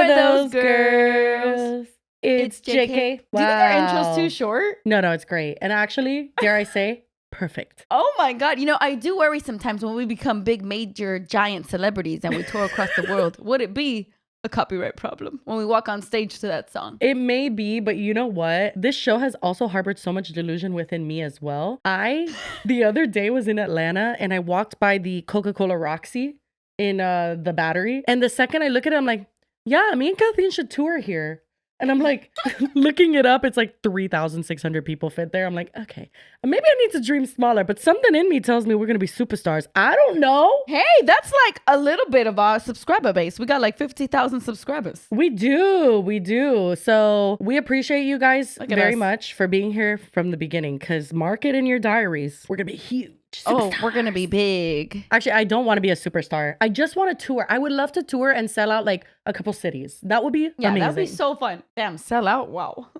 for those girls. It's JK. Wow. Do you think our intro's too short? No, it's great. And actually, dare I say, perfect. Oh my God. You know, I do worry sometimes when we become big, major, giant celebrities and we tour across the world. Would it be a copyright problem when we walk on stage to that song? It may be, but you know what? This show has also harbored so much delusion within me as well. The other day was in Atlanta and I walked by the Coca-Cola Roxy in the Battery. And the second I look at it, I'm like, yeah, me and Kathleen should tour here. And I'm like, looking it up, it's like 3,600 people fit there. I'm like, okay, maybe I need to dream smaller, but something in me tells me we're going to be superstars. I don't know. Hey, that's like a little bit of our subscriber base. We got like 50,000 subscribers. We do. So we appreciate you guys very much for being here from the beginning, because mark it in your diaries. We're going to be huge. Oh, we're going to be big. Actually, I don't want to be a superstar. I just want to tour. I would love to tour and sell out like a couple cities. That would be amazing. That would be so fun. Damn, sell out. Wow.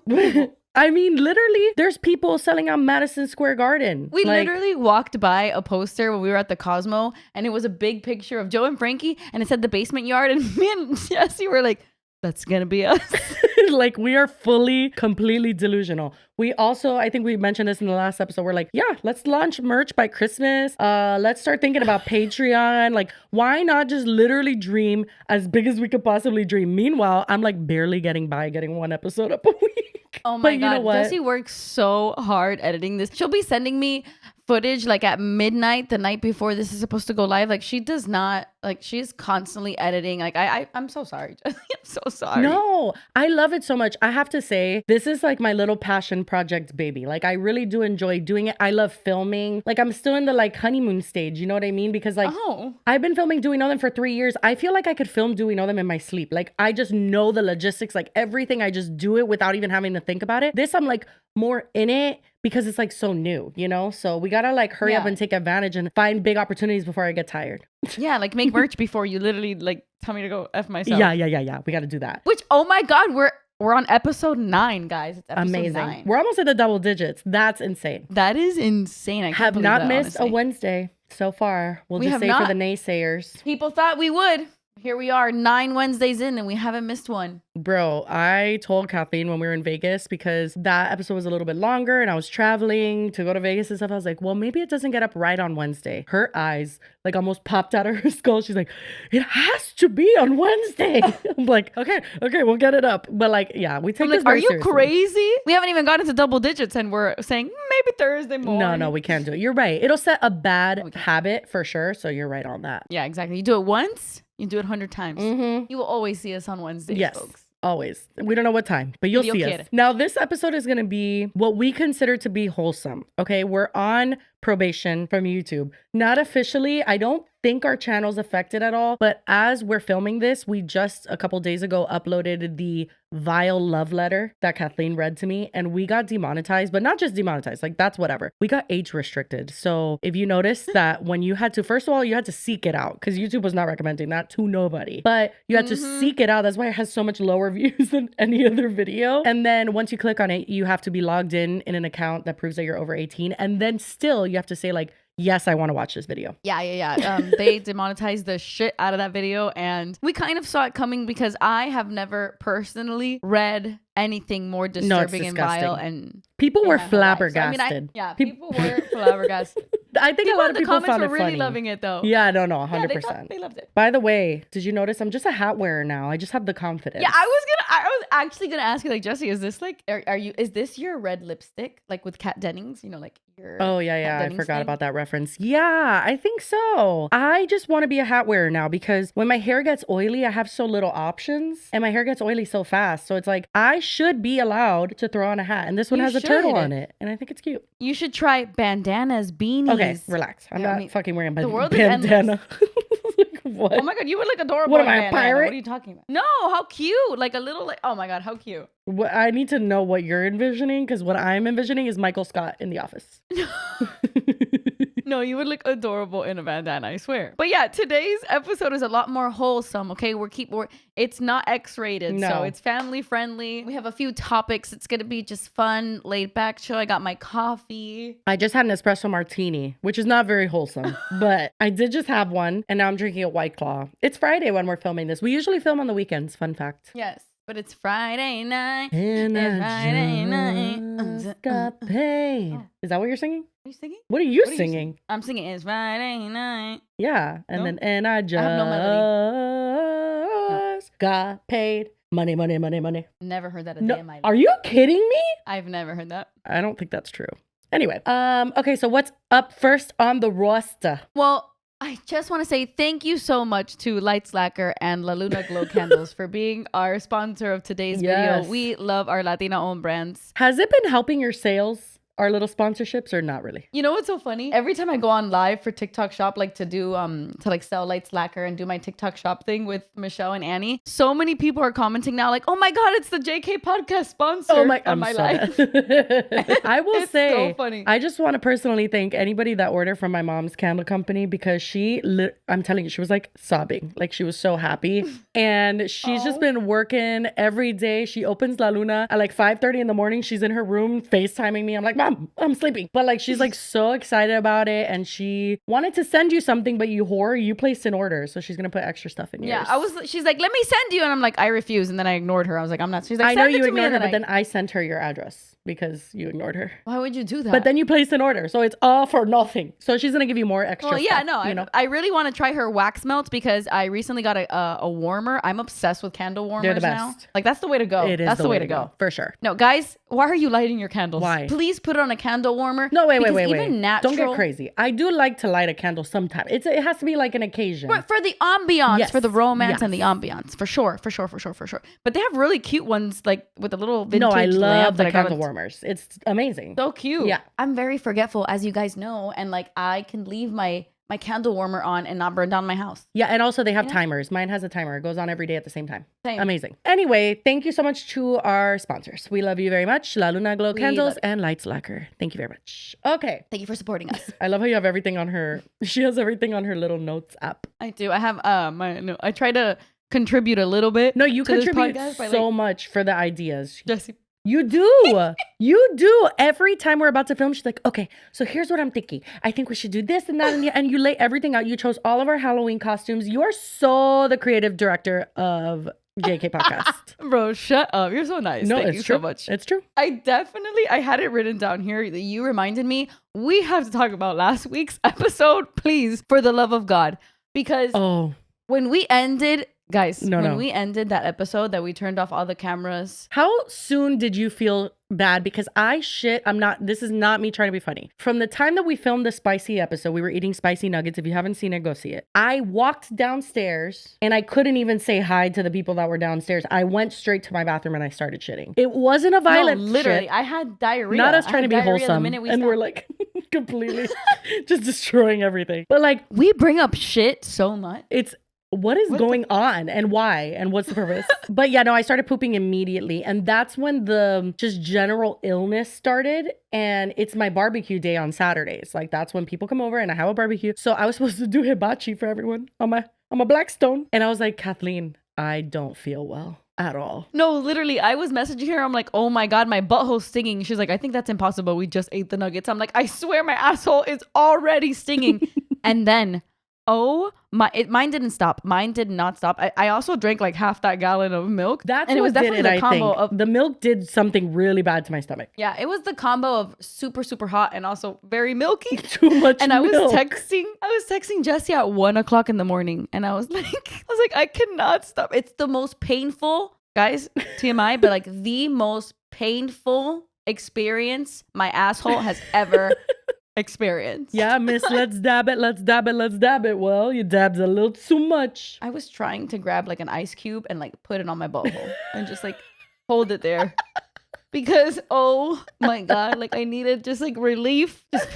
I mean, literally, there's people selling out Madison Square Garden. We literally walked by a poster when we were at the Cosmo, and it was a big picture of Joe and Frankie, and it said the basement yard, and me and Jessi were like, that's gonna be us. Like, we are completely delusional. We also, I think we mentioned this in the last episode, we're like, yeah, let's launch merch by Christmas. Let's start thinking about Patreon. Like, why not just literally dream as big as we could possibly dream? Meanwhile, I'm like barely getting one episode up a week. Oh my God, Jessi works so hard editing this. She'll be sending me footage like at midnight the night before this is supposed to go live. Like, she does not, like, she's constantly editing. Like, I'm so sorry. I'm so sorry. No, I love it so much. I have to say, this is like my little passion project baby. Like, I really do enjoy doing it. I love filming. Like, I'm still in the like honeymoon stage, you know what I mean? Because like, I've been filming Do We Know Them for 3 years. I feel like I could film Do We Know Them in my sleep. Like, I just know the logistics, like everything. I just do it without even having to think about it. This, I'm like more in it because it's like so new, you know? So we gotta like hurry up and take advantage and find big opportunities before I get tired. Yeah, like make merch before you literally like tell me to go F myself. Yeah. We gotta do that. Which, oh my God, we're on episode 9, guys. It's episode amazing. 9. We're almost at the double digits. That's insane. That is insane. I have not missed a Wednesday so far. We'll just say for the naysayers. People thought we would. Here we are 9 Wednesdays in and we haven't missed one. Bro, I told Kathleen when we were in Vegas, because that episode was a little bit longer and I was traveling to go to Vegas and stuff. I was like, well, maybe it doesn't get up right on Wednesday. Her eyes like almost popped out of her skull. She's like, it has to be on Wednesday. I'm like, okay, we'll get it up. But like, yeah, we take this very seriously. Are you crazy? We haven't even gotten to double digits and we're saying maybe Thursday morning. No, we can't do it. You're right. It'll set a bad habit for sure. So you're right on that. Yeah, exactly. You do it once, you do it 100 times. Mm-hmm. You will always see us on Wednesdays, folks. Always. We don't know what time, but you'll see us. Now, this episode is going to be what we consider to be wholesome. Okay. We're on probation from YouTube. Not officially. I don't think our channel's affected at all. But as we're filming this, we just a couple days ago uploaded the vile love letter that Kathleen read to me, and we got demonetized, but not just demonetized. Like, that's whatever. We got age restricted. So if you notice that when you had to, first of all, you had to seek it out because YouTube was not recommending that to nobody, but you had to seek it out. That's why it has so much lower views than any other video. And then once you click on it, you have to be logged in an account that proves that you're over 18. And then still you have to say like, yes, I want to watch this video. Yeah. They demonetized the shit out of that video, and we kind of saw it coming because I have never personally read anything more disturbing and vile. And people were flabbergasted. People were flabbergasted. I think a lot of people found it really funny. Loving it though. Yeah, no, 100%. They loved it. By the way, did you notice I'm just a hat wearer now? I just have the confidence. Yeah, I was actually gonna ask you, like, Jessi, is this like, is this your red lipstick, like with Kat Dennings? You know, like your. Oh yeah. I forgot about that reference. Yeah, I think so. I just want to be a hat wearer now because when my hair gets oily, I have so little options, and my hair gets oily so fast. So it's like I should be allowed to throw on a hat, and this one has a turtle on it, and I think it's cute. You should try bandanas, beanies. Okay, relax. I'm not fucking wearing a bandana. What? Oh my God, you would like adorable. What am I, a pirate? What are you talking about? No, how cute. Like a little, like, oh my God, how cute. I need to know what you're envisioning, because what I'm envisioning is Michael Scott in The Office. No, you would look adorable in a bandana, I swear. But yeah, today's episode is a lot more wholesome, okay? It's not X-rated, so it's family friendly. We have a few topics. It's gonna be just fun, laid back show. I got my coffee. I just had an espresso martini, which is not very wholesome, but I did just have one, and now I'm drinking a White Claw. It's Friday when we're filming this. We usually film on the weekends, fun fact. Yes. But it's Friday night. And I just got paid. Oh. Is that what you're singing? Are you singing? What are you singing? I'm singing It's Friday night. Yeah. And then I just have no melody. Got paid. Money. Never heard that a day in my life. Are you kidding me? I've never heard that. I don't think that's true. Anyway, okay, so what's up first on the roster? Well, I just want to say thank you so much to Lacquer and La Luna Glow Candles for being our sponsor of today's video. We love our Latina-owned brands. Has it been helping your sales? Our little sponsorships, or not really? You know what's so funny? Every time I go on live for TikTok shop, like to do to like sell Lacquer and do my TikTok shop thing with Michelle and Annie, so many people are commenting now like, oh my god, it's the JK podcast sponsor on my live. I will say, so funny. I just want to personally thank anybody that ordered from my mom's candle company, because I'm telling you, she was like sobbing, like she was so happy. And she's just been working every day. She opens La Luna at like 5:30 in the morning. She's in her room FaceTiming me. I'm like, Mom, I'm sleeping. But like, she's like so excited about it. And she wanted to send you something, but you placed an order. So she's going to put extra stuff in yours. Yeah, she's like, let me send you. And I'm like, I refuse. And then I ignored her. I was like, I'm not. She's like, I know you ignored her, but then I sent her your address because you ignored her. Why would you do that? But then you placed an order. So it's all for nothing. So she's going to give you more extra stuff. Yeah, no, I really want to try her wax melts because I recently got a warmer. I'm obsessed with candle warmers. They're the best. Now. Like, that's the way to go. That's the way to go. For sure. No, guys, why are you lighting your candles? Why? Please put it on a candle warmer. No, wait. Even natural. Don't get crazy. I do like to light a candle sometime. It has to be like an occasion. But for the ambiance, yes. for the romance yes. and the ambiance. For sure. But they have really cute ones, like with a little vintage I love the lamp candle warmers. It's amazing. So cute. Yeah. I'm very forgetful, as you guys know. And like, I can leave my candle warmer on and not burn down my house. Yeah, and also they have timers. Mine has a timer. It goes on every day at the same time. Same. Amazing. Anyway, thank you so much to our sponsors. We love you very much. La Luna Glow Candles and Lacquer. Thank you very much. Okay. Thank you for supporting us. I love how you have everything on her. She has everything on her little notes app. I do. I have I try to contribute a little bit. No, you contribute so much for the ideas. Jessi. You do. You do. Every time we're about to film, she's like, okay, so here's what I'm thinking. I think we should do this and that. And you lay everything out. You chose all of our Halloween costumes. You are so the creative director of JK Podcast. Bro, shut up. You're so nice. No, Thank it's you true. so much. It's true. I had it written down here that you reminded me. We have to talk about last week's episode, please, for the love of God. Because when we ended... Guys, when we ended that episode that we turned off all the cameras. How soon did you feel bad? Because this is not me trying to be funny. From the time that we filmed the spicy episode, we were eating spicy nuggets. If you haven't seen it, go see it. I walked downstairs and I couldn't even say hi to the people that were downstairs. I went straight to my bathroom and I started shitting. It wasn't a violent literally, shit. I had diarrhea. Not us trying to be wholesome. We're like completely just destroying everything. But like, we bring up shit so much. What is going on and why and what's the purpose? But yeah, no, I started pooping immediately. And that's when the just general illness started. And it's my barbecue day on Saturdays. Like, that's when people come over and I have a barbecue. So I was supposed to do hibachi for everyone on my Blackstone. And I was like, Kathleen, I don't feel well at all. No, literally, I was messaging her. I'm like, oh my God, my butthole's stinging. She's like, I think that's impossible. We just ate the nuggets. I'm like, I swear my asshole is already stinging. And then... mine didn't stop. Mine did not stop. I also drank like half that gallon of milk. It was definitely the combo of the milk did something really bad to my stomach. Yeah, it was the combo of super, super hot and also very milky. Too much and milk. I was texting Jessi at 1:00 in the morning and I was like, I cannot stop. It's the most painful, guys, TMI, but like the most painful experience my asshole has ever experience. Yeah, miss, let's dab it. Well, you dabbed a little too much. I was trying to grab like an ice cube and like put it on my butthole and just like hold it there. Because, oh my God, like I needed just like relief, just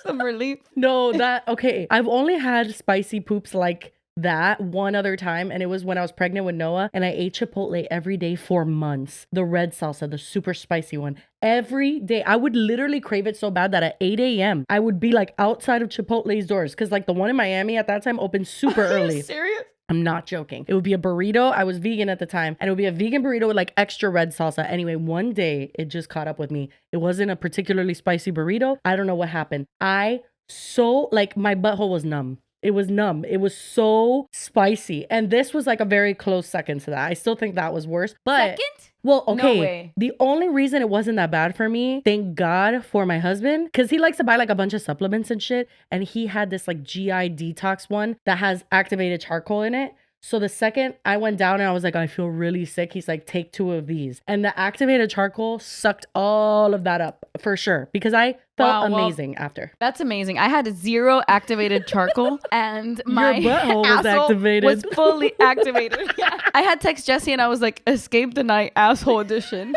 some relief. No, okay. I've only had spicy poops like that one other time, and it was when I was pregnant with Noah, and I ate Chipotle every day for months. The red salsa, the super spicy one. Every day. I would literally crave it so bad that at 8 a.m. I would be like outside of Chipotle's doors, because like the one in Miami at that time opened super early. Are you serious? I'm not joking. It would be a burrito. I was vegan at the time, and it would be a vegan burrito with like extra red salsa. Anyway, one day it just caught up with me. It wasn't a particularly spicy burrito. I don't know what happened. My butthole was numb. It was numb. It was so spicy. And this was like a very close second to that. I still think that was worse. But second? Well, okay. No way. The only reason it wasn't that bad for me, thank God for my husband, because he likes to buy like a bunch of supplements and shit. And he had this like GI detox one that has activated charcoal in it. So the second I went down and I was like, I feel really sick, he's like, take 2 of these. And the activated charcoal sucked all of that up for sure, because I felt amazing after. That's amazing. I had 0 activated charcoal and my Your butthole was activated. Was fully activated. Yeah. I had text Jessi and I was like, escape the night, asshole edition.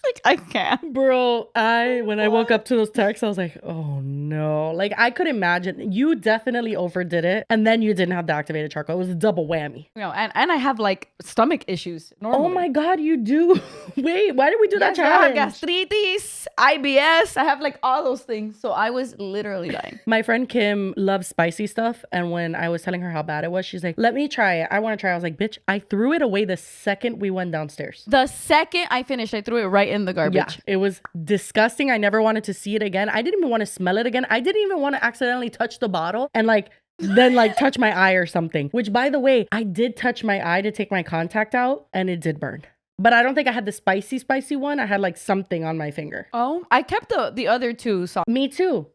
Like, I can't. Bro, when I woke up to those texts, I was like, oh no. Like, I could imagine. You definitely overdid it. And then you didn't have the activated charcoal. It was a double whammy. You know, and I have like stomach issues normally. Oh my God, you do. Wait, why did we do that challenge? I have gastritis, IBS. I have like all those things. So I was literally dying. My friend Kim loves spicy stuff. And when I was telling her how bad it was, she's like, let me try it. I want to try it. I was like, bitch, I threw it away the second we went downstairs. The second I finished, I threw it right in the garbage. Yeah, it was disgusting. I never wanted to see it again. I didn't even want to smell it again. I didn't even want to accidentally touch the bottle and then touch my eye or something. Which, by the way, I did touch my eye to take my contact out and it did burn. But I don't think I had the spicy one. I had like something on my finger. Oh, I kept the other 2. So me too.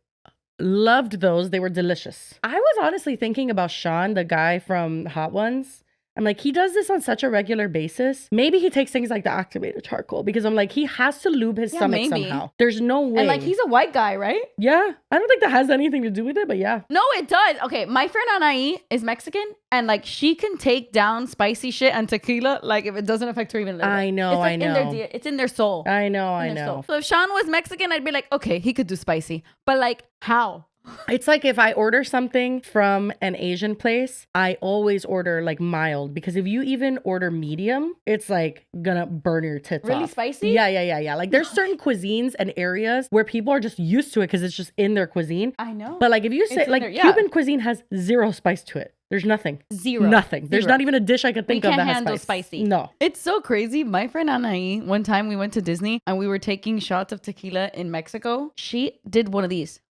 Loved those. They were delicious. I was honestly thinking about Sean, the guy from Hot Ones. I'm like, he does this on such a regular basis. Maybe he takes things like the activated charcoal, because I'm like, he has to lube his stomach somehow. There's no way. And like, he's a white guy, right? Yeah. I don't think that has anything to do with it, but yeah. No, it does. Okay, my friend Anaí is Mexican, and like, she can take down spicy shit and tequila, like, if it doesn't affect her even a little bit. I know, it's like I know. It's in their soul. I know. So if Sean was Mexican, I'd be like, okay, he could do spicy. But like, how? It's like if I order something from an Asian place, I always order like mild, because if you even order medium, it's like gonna burn your tits off. Really spicy? Yeah. Like there's certain cuisines and areas where people are just used to it because it's just in their cuisine. I know. But like if you say like Cuban cuisine has 0 spice to it. There's nothing. 0. Nothing. There's not even a dish I could think of that has handle spice. Spicy. No. It's so crazy. My friend Anaí, one time we went to Disney and we were taking shots of tequila in Mexico. She did one of these.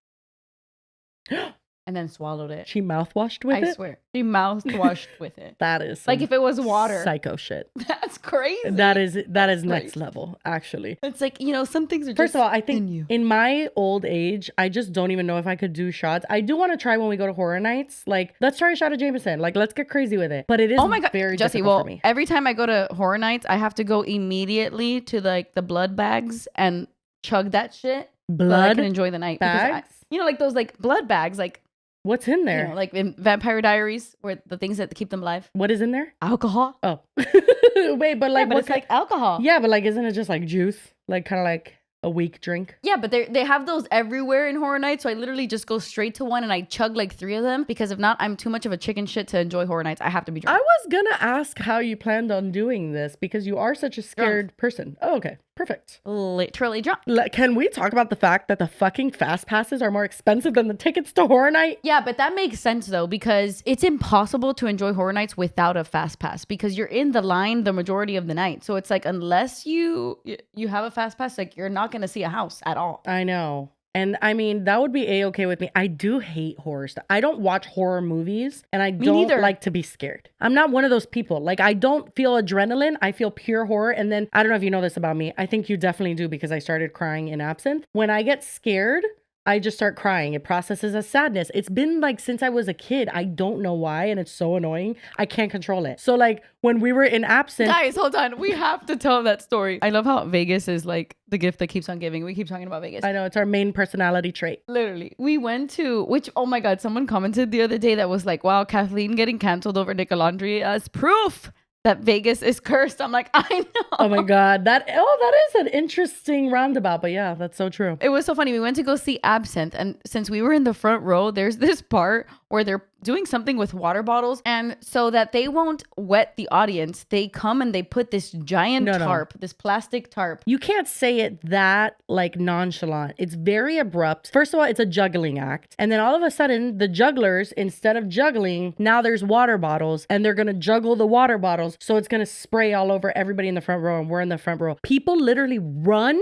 And then swallowed it. She mouthwashed with it? I swear. She mouthwashed with it. That is like if it was water. Psycho shit. That's crazy. That is next level, actually. It's like, you know, some things are just First of all, I think in my old age, I just don't even know if I could do shots. I do want to try when we go to horror nights. Like, let's try a shot of Jameson. Like, let's get crazy with it. But it is very Jessi, difficult for me. Every time I go to horror nights, I have to go immediately to like the blood bags and chug that shit. Blood I can enjoy the night. bags? You know, like those like blood bags, like what's in there? You know, like in Vampire Diaries, where the things that keep them alive. What is in there? Alcohol. Oh. Wait, but like, but it's like alcohol. Yeah, but like, isn't it just like juice? Like kind of like a weak drink? Yeah, but they have those everywhere in horror nights. So I literally just go straight to one and I chug like 3 of them, because if not, I'm too much of a chicken shit to enjoy horror nights. I have to be drunk. I was gonna ask how you planned on doing this, because you are such a scared person. Oh, okay. Perfect. Literally drunk. Can we talk about the fact that the fucking fast passes are more expensive than the tickets to horror night? Yeah, but that makes sense though, because it's impossible to enjoy horror nights without a fast pass, because you're in the line the majority of the night. So it's like, unless you have a fast pass, like you're not going to see a house at all. I know. And I mean, that would be A-okay with me. I do hate horror stuff. I don't watch horror movies, and I don't like to be scared. I'm not one of those people. Like, I don't feel adrenaline. I feel pure horror. And then, I don't know if you know this about me. I think you definitely do, because I started crying in Absinthe. When I get scared, I just start crying. It processes as sadness. It's been like since I was a kid. I don't know why, and it's so annoying. I can't control it. So like when we were in Absinthe. Guys, hold on. We have to tell that story. I love how Vegas is like the gift that keeps on giving. We keep talking about Vegas. I know, it's our main personality trait. Literally. We went to, which, oh my God, someone commented the other day that was like, wow, Kathleen getting canceled over Nickelandria as proof that Vegas is cursed. I'm like, I know. Oh my God. That is an interesting roundabout, but yeah, that's so true. It was so funny. We went to go see Absinthe, and since we were in the front row, there's this part where they're doing something with water bottles. And so that they won't wet the audience, they come and they put this giant tarp, this plastic tarp. You can't say it that like nonchalant. It's very abrupt. First of all, it's a juggling act. And then all of a sudden, the jugglers, instead of juggling, now there's water bottles and they're going to juggle the water bottles. So it's going to spray all over everybody in the front row, and we're in the front row. People literally run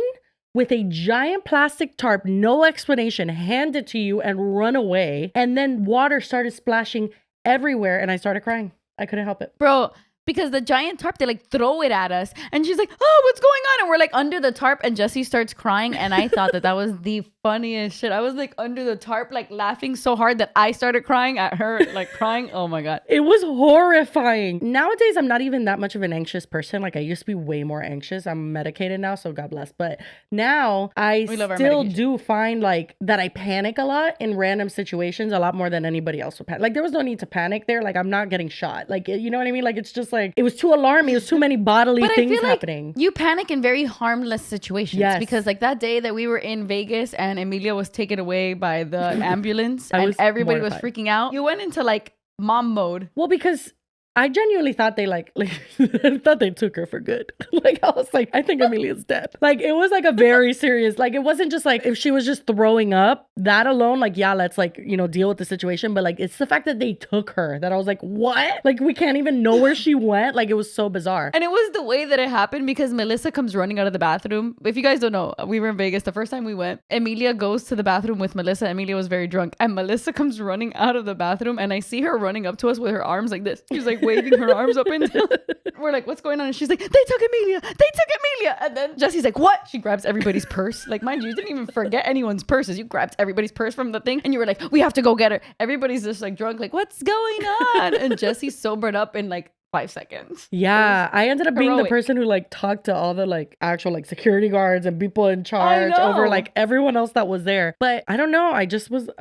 with a giant plastic tarp, no explanation, hand it to you and run away. And then water started splashing everywhere and I started crying. I couldn't help it. Bro, because the giant tarp, they like throw it at us. And she's like, oh, what's going on? And we're like under the tarp and Jessi starts crying. And I thought that was the funniest shit. I was like under the tarp, like laughing so hard that I started crying at her, like crying. Oh my God. It was horrifying. Nowadays, I'm not even that much of an anxious person. Like I used to be way more anxious. I'm medicated now, so God bless. But now I still do find like that I panic a lot in random situations, a lot more than anybody else would panic. Like there was no need to panic there. Like I'm not getting shot. Like, you know what I mean? Like it's just like, it was too alarming. It was too many bodily things happening. You panic in very harmless situations. Yes. Because like that day that we were in Vegas and Emilia was taken away by the ambulance and everybody was freaking out, you went into like mom mode. Well, because I genuinely thought they like I thought they took her for good. Like I was like, I think Emilia's dead. Like it was like a very serious, like it wasn't just like if she was just throwing up, that alone, like yeah, let's like, you know, deal with the situation. But like it's the fact that they took her that I was like, what? Like we can't even know where she went. Like it was so bizarre. And it was the way that it happened because Melissa comes running out of the bathroom. If you guys don't know, we were in Vegas the first time we went. Emilia goes to the bathroom with Melissa. Emilia was very drunk. And Melissa comes running out of the bathroom and I see her running up to us with her arms like this. She's like waving her arms up and down. We're like, what's going on? And she's like, they took Emilia. They took Emilia. And then Jessi's like, what? She grabs everybody's purse. Like, mind you didn't even forget anyone's purses. You grabbed everybody's purse from the thing. And you were like, we have to go get her. Everybody's just like drunk. Like, what's going on? And Jessi sobered up in like 5 seconds. Yeah, I ended up being the person who like talked to all the like actual like security guards and people in charge over like everyone else that was there. But I don't know. I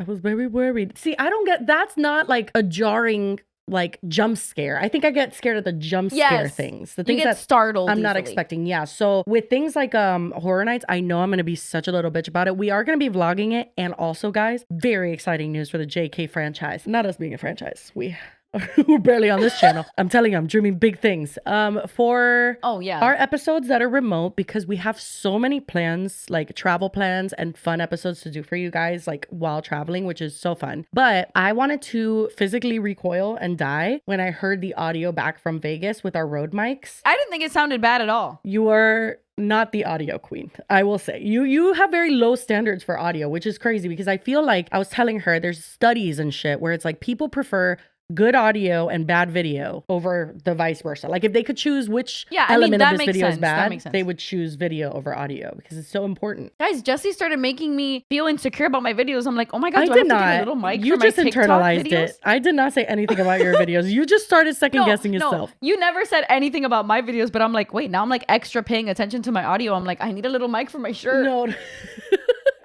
was very worried. See, I don't get, that's not like a jarring like jump scare. I think I get scared of the jump scare things. The things you get that startled I'm not expecting. Yeah. So with things like Horror Nights, I know I'm gonna be such a little bitch about it. We are gonna be vlogging it, and also guys, very exciting news for the JK franchise. Not us being a franchise. We're barely on this channel. I'm telling you, I'm dreaming big things. For our episodes that are remote, because we have so many plans, like travel plans and fun episodes to do for you guys, like while traveling, which is so fun. But I wanted to physically recoil and die when I heard the audio back from Vegas with our road mics. I didn't think it sounded bad at all. You are not the audio queen, I will say. You have very low standards for audio, which is crazy because I feel like I was telling her there's studies and shit where it's like people prefer good audio and bad video over the vice versa. Like if they could choose which element of this video is bad, they would choose video over audio because it's so important. Guys, Jessi started making me feel insecure about my videos. I'm like, oh my God, do I have to get a little mic You for just my TikTok internalized videos? it. I did not say anything about your videos. You just started second guessing yourself. No, you never said anything about my videos, but I'm like, wait, now I'm like extra paying attention to my audio. I'm like, I need a little mic for my shirt. No.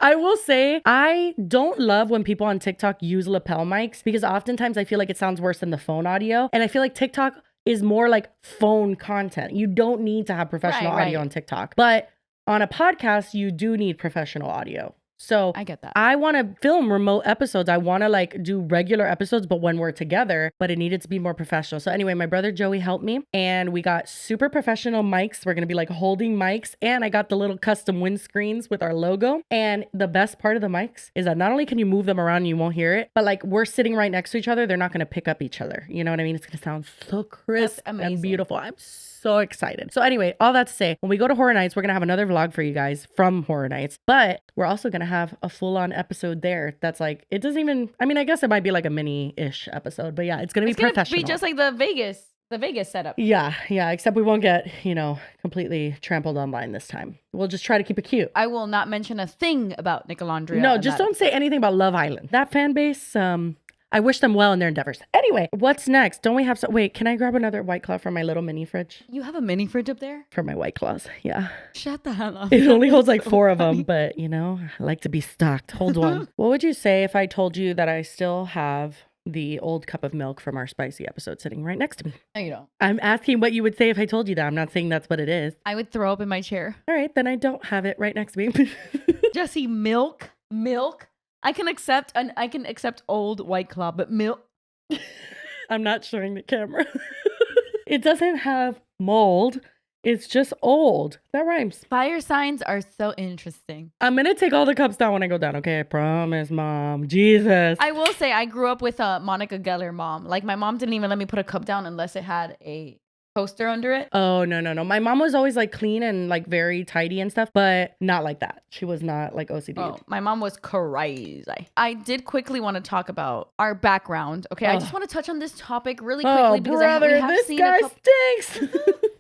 I will say, I don't love when people on TikTok use lapel mics because oftentimes I feel like it sounds worse than the phone audio. And I feel like TikTok is more like phone content. You don't need to have professional audio on TikTok. But on a podcast, you do need professional audio. So I get that. I want to film remote episodes. I want to like do regular episodes, but when we're together, but it needed to be more professional. So anyway, my brother Joey helped me and we got super professional mics. We're going to be like holding mics, and I got the little custom windscreens with our logo. And the best part of the mics is that not only can you move them around and you won't hear it, but like we're sitting right next to each other. They're not going to pick up each other. You know what I mean? It's going to sound so crisp and beautiful. I'm so excited. So anyway, all that to say, when we go to Horror Nights, we're going to have another vlog for you guys from Horror Nights, but we're also going to have a full-on episode there that's like, it doesn't even, I mean, I guess it might be like a mini-ish episode, but yeah, it's going to be professional. Be just like the Vegas setup. Yeah, except we won't get, you know, completely trampled online this time. We'll just try to keep it cute. I will not mention a thing about Nicolandria. No, just don't say anything about Love Island. That fan base, I wish them well in their endeavors. Anyway, what's next? Don't we have wait, can I grab another White Claw from my little mini fridge? You have a mini fridge up there? For my White Claws, yeah. Shut the hell up. It only holds like 4 of them, but you know, I like to be stocked. Hold one. What would you say if I told you that I still have the old cup of milk from our spicy episode sitting right next to me? No, you don't. I'm asking what you would say if I told you that. I'm not saying that's what it is. I would throw up in my chair. All right, then I don't have it right next to me. Jessi, milk. I can accept old White Claw, but milk. I'm not showing the camera. It doesn't have mold. It's just old. That rhymes. Fire signs are so interesting. I'm going to take all the cups down when I go down. Okay, I promise, Mom. Jesus. I will say I grew up with a Monica Geller mom. Like, my mom didn't even let me put a cup down unless it had a poster under it. Oh, no. My mom was always like clean and like very tidy and stuff, but not like that. She was not like OCD. Oh, my mom was crazy. I did quickly want to talk about our background. Okay, I just want to touch on this topic really quickly because we have seen stinks.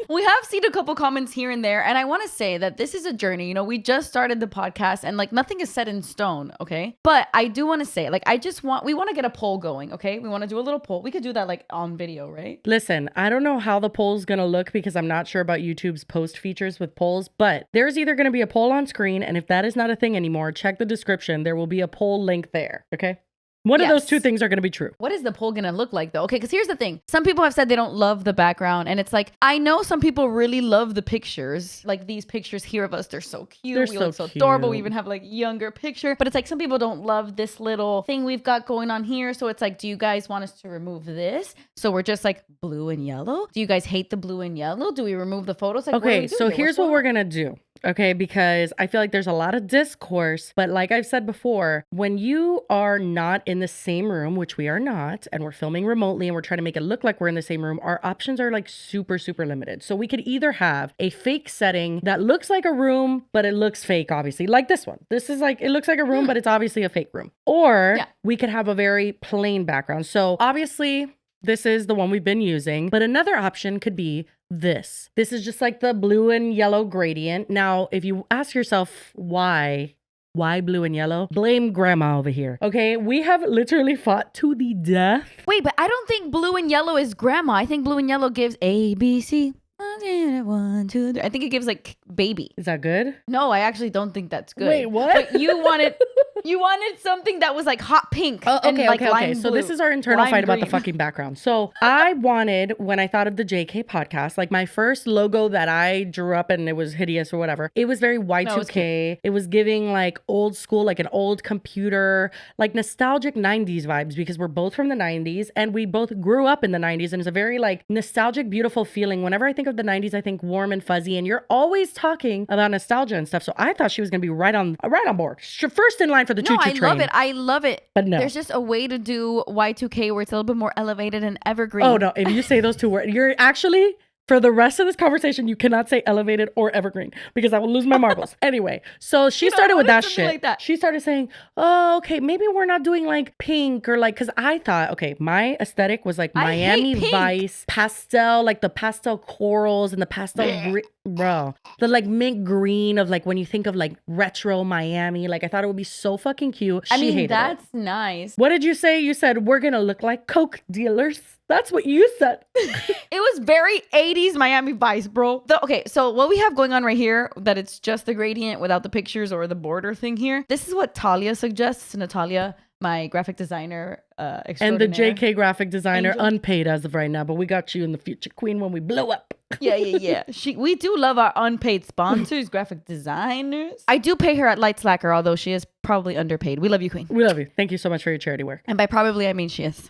We have seen a couple comments here and there, and I want to say that this is a journey. You know, we just started the podcast, and like nothing is set in stone, okay? But I do want to say, like, we want to get a poll going, okay? We want to do a little poll. We could do that like on video, right? Listen, I don't know how the poll's gonna look because I'm not sure about YouTube's post features with polls, but there's either gonna be a poll on screen, and if that is not a thing anymore, check the description. There will be a poll link there, okay? One of those two things are going to be true. What is the poll going to look like, though? Okay, because here's the thing. Some people have said they don't love the background. And it's like, I know some people really love the pictures. Like these pictures here of us, they're so cute. We look so adorable. We even have like younger picture. But it's like some people don't love this little thing we've got going on here. So it's like, do you guys want us to remove this? So we're just like blue and yellow. Do you guys hate the blue and yellow? Do we remove the photos? Like, okay, so here's what we're going to do. Okay, because I feel like there's a lot of discourse, but like I've said before, when you are not in the same room, which we are not, and we're filming remotely and we're trying to make it look like we're in the same room, our options are like super limited. So we could either have a fake setting that looks like a room, but it looks fake, obviously, like this one. This is like, it looks like a room, but it's obviously a fake room. Or we could have a very plain background. So obviously, this is the one we've been using, but another option could be this. This is just like the blue and yellow gradient. Now, if you ask yourself why blue and yellow, blame grandma over here. Okay, we have literally fought to the death. Wait, but I don't think blue and yellow is grandma. I think blue and yellow gives A, B, C. 1, 2, 3. I think it gives like baby. Is that good? No, I actually don't think that's good. Wait, what? But you wanted something that was like hot pink. Okay. So this is our internal fight about the fucking background. So I wanted, when I thought of the JK podcast, like my first logo that I drew up and it was hideous or whatever, it was very Y2K. It was giving like old school, like an old computer, like nostalgic 90s vibes because we're both from the 90s and we both grew up in the 90s and it's a very like nostalgic, beautiful feeling. Whenever I think of the 90s, I think warm and fuzzy and you're always talking about nostalgia and stuff. So I thought she was going to be right on board. First in line for the choo-choo train. I love it. But no. There's just a way to do Y2K where it's a little bit more elevated and evergreen. Oh, no. If you say those two words, you're actually, for the rest of this conversation, you cannot say elevated or evergreen because I will lose my marbles. Anyway, so she started with that shit. Like that. She started saying, oh, okay, maybe we're not doing like pink or like, because I thought, okay, my aesthetic was like Miami Vice, pastel, like the pastel corals and the pastel, bro, the like mint green of like when you think of like retro Miami. Like I thought it would be so fucking cute. She hated that's it. Nice. What did you say? You said, we're going to look like Coke dealers. That's what you said. It was very 80s Miami Vice, bro. Okay, so what we have going on right here, that it's just the gradient without the pictures or the border thing here. This is what Talia suggests. Natalia, my graphic designer extraordinaire. And the JK graphic designer, unpaid as of right now, but we got you in the future, queen, when we blow up. Yeah. We do love our unpaid sponsors, graphic designers. I do pay her at Lacquer, although she is probably underpaid. We love you, queen. We love you. Thank you so much for your charity work. And by probably, I mean she is.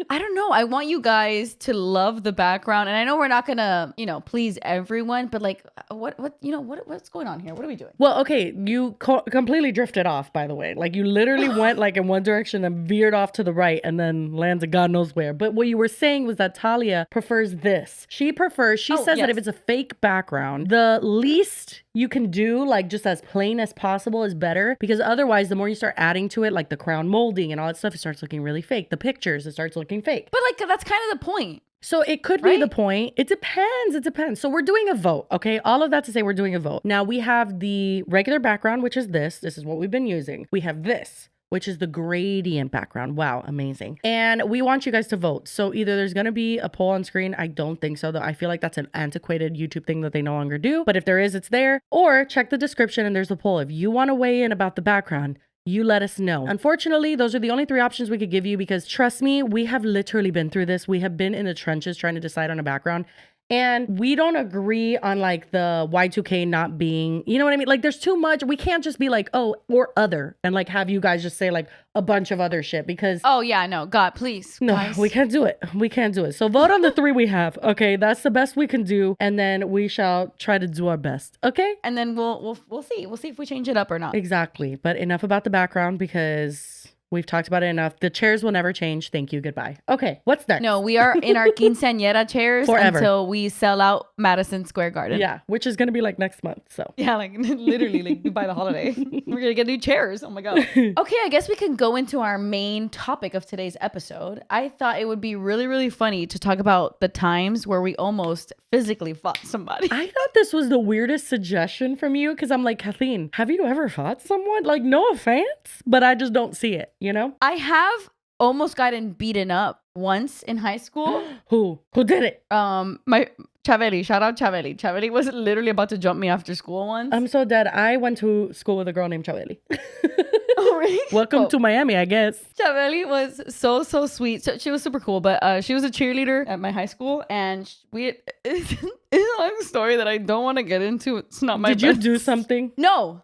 I don't know. I want you guys to love the background. And I know we're not going to, please everyone, but like, what's going on here? What are we doing? Well, okay. You completely drifted off, by the way. Like you literally went like in one direction and veered off to the right and then landed God knows where. But what you were saying was that Talia prefers this. She says that if it's a fake background, the least you can do, like just as plain as possible, is better, because otherwise the more you start adding to it, like the crown molding and all that stuff, it starts looking really fake. The pictures, it starts looking fake. But like that's kind of the point. So it could be the point. It depends. So we're doing a vote, okay? All of that to say we're doing a vote. Now we have the regular background, which is this. This is what we've been using. We have this, which is the gradient background. Wow, amazing. And we want you guys to vote. So either there's going to be a poll on screen. I don't think so, though. I feel like that's an antiquated YouTube thing that they no longer do. But if there is, it's there. Or check the description and there's a poll. If you want to weigh in about the background, you let us know. Unfortunately, those are the only 3 options we could give you because trust me, we have literally been through this. We have been in the trenches trying to decide on a background. And we don't agree on like the Y2K not being, you know what I mean? Like there's too much. We can't just be like, oh, or other, and like have you guys just say like a bunch of other shit because. Oh yeah, no, God, please. No, guys. we can't do it. We can't do it. So vote on the 3 we have. Okay, that's the best we can do. And then we shall try to do our best. Okay? And then we'll see. We'll see if we change it up or not. Exactly. But enough about the background because we've talked about it enough. The chairs will never change. Thank you. Goodbye. Okay, what's next? No, we are in our quinceañera chairs Forever. until we sell out Madison Square Garden. Yeah, which is going to be like next month. So Yeah, like literally like by the holiday. We're going to get new chairs. Oh my God. Okay, I guess we can go into our main topic of today's episode. I thought it would be really, really funny to talk about the times where we almost physically fought somebody. I thought this was the weirdest suggestion from you because I'm like, Kathleen, have you ever fought someone? Like, no offense, but I just don't see it, you know? I have almost gotten beaten up once in high school. Who did it? My Chaveli, shout out Chaveli. Chaveli was literally about to jump me after school once. I'm so dead. I went to school with a girl named Chaveli. Oh, really? Welcome to Miami, I guess. Chaveli was so sweet. So she was super cool, but she was a cheerleader at my high school, and it's a long story that I don't want to get into. It's not my Did you best. do something? No.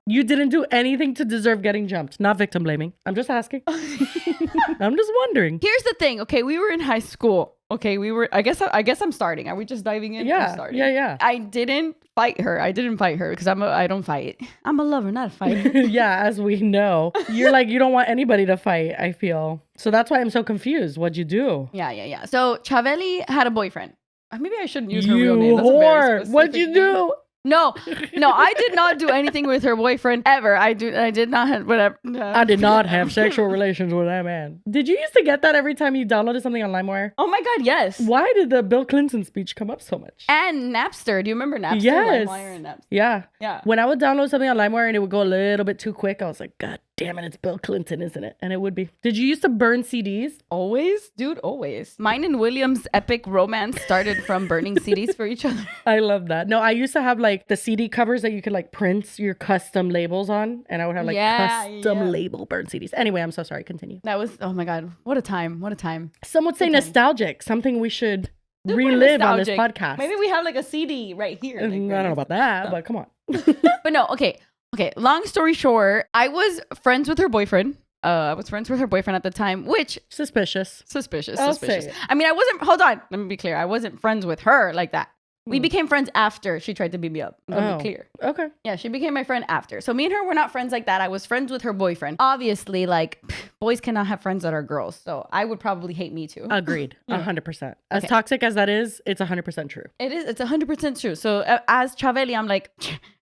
You didn't do anything to deserve getting jumped. Not victim blaming. I'm just asking. I'm just wondering. Here's the thing. Okay, we were in high school. Okay, we were. I guess I'm starting. Are we just diving in? Yeah, I'm starting. yeah. I didn't fight her. I didn't fight her because I don't fight. I'm a lover, not a fighter. Yeah, as we know. You're like, you don't want anybody to fight, I feel. So that's why I'm so confused. What'd you do? Yeah. So Chaveli had a boyfriend. Maybe I shouldn't use her You real name. That's a very whore. specific What'd you name. do? No, I did not do anything with her boyfriend ever. I did not have whatever. I did not have sexual relations with that man. Did you used to get that every time you downloaded something on LimeWire? Oh my God, yes. Why did the Bill Clinton speech come up so much? And Napster. Do you remember Napster? Yes. LimeWire and Napster. Yeah. When I would download something on LimeWire and it would go a little bit too quick, I was like, God damn it, it's Bill Clinton, isn't it? And it would be. Did you used to burn CDs? Always? Dude, always. Mine and William's epic romance started from burning CDs for each other. I love that. No, I used to have like the CD covers that you could like print your custom labels on. And I would have like custom label burn CDs. Anyway, I'm so sorry. Continue. That was, oh my God. What a time. Some would say nostalgic. Something we should relive on this podcast. Maybe we have like a CD right here. I don't know about that, but come on. But no, okay. Long story short, I was friends with her boyfriend. At the time, which Suspicious. I'll say it. I mean, hold on. Let me be clear. I wasn't friends with her like that. We became friends after she tried to beat me up. Let me be clear. Okay. Yeah, she became my friend after. So me and her were not friends like that. I was friends with her boyfriend. Obviously, like, boys cannot have friends that are girls. So I would probably hate me too. Agreed. 100%. As toxic as that is, it's 100% true. It is. It's 100% true. So as Chaveli, I'm like,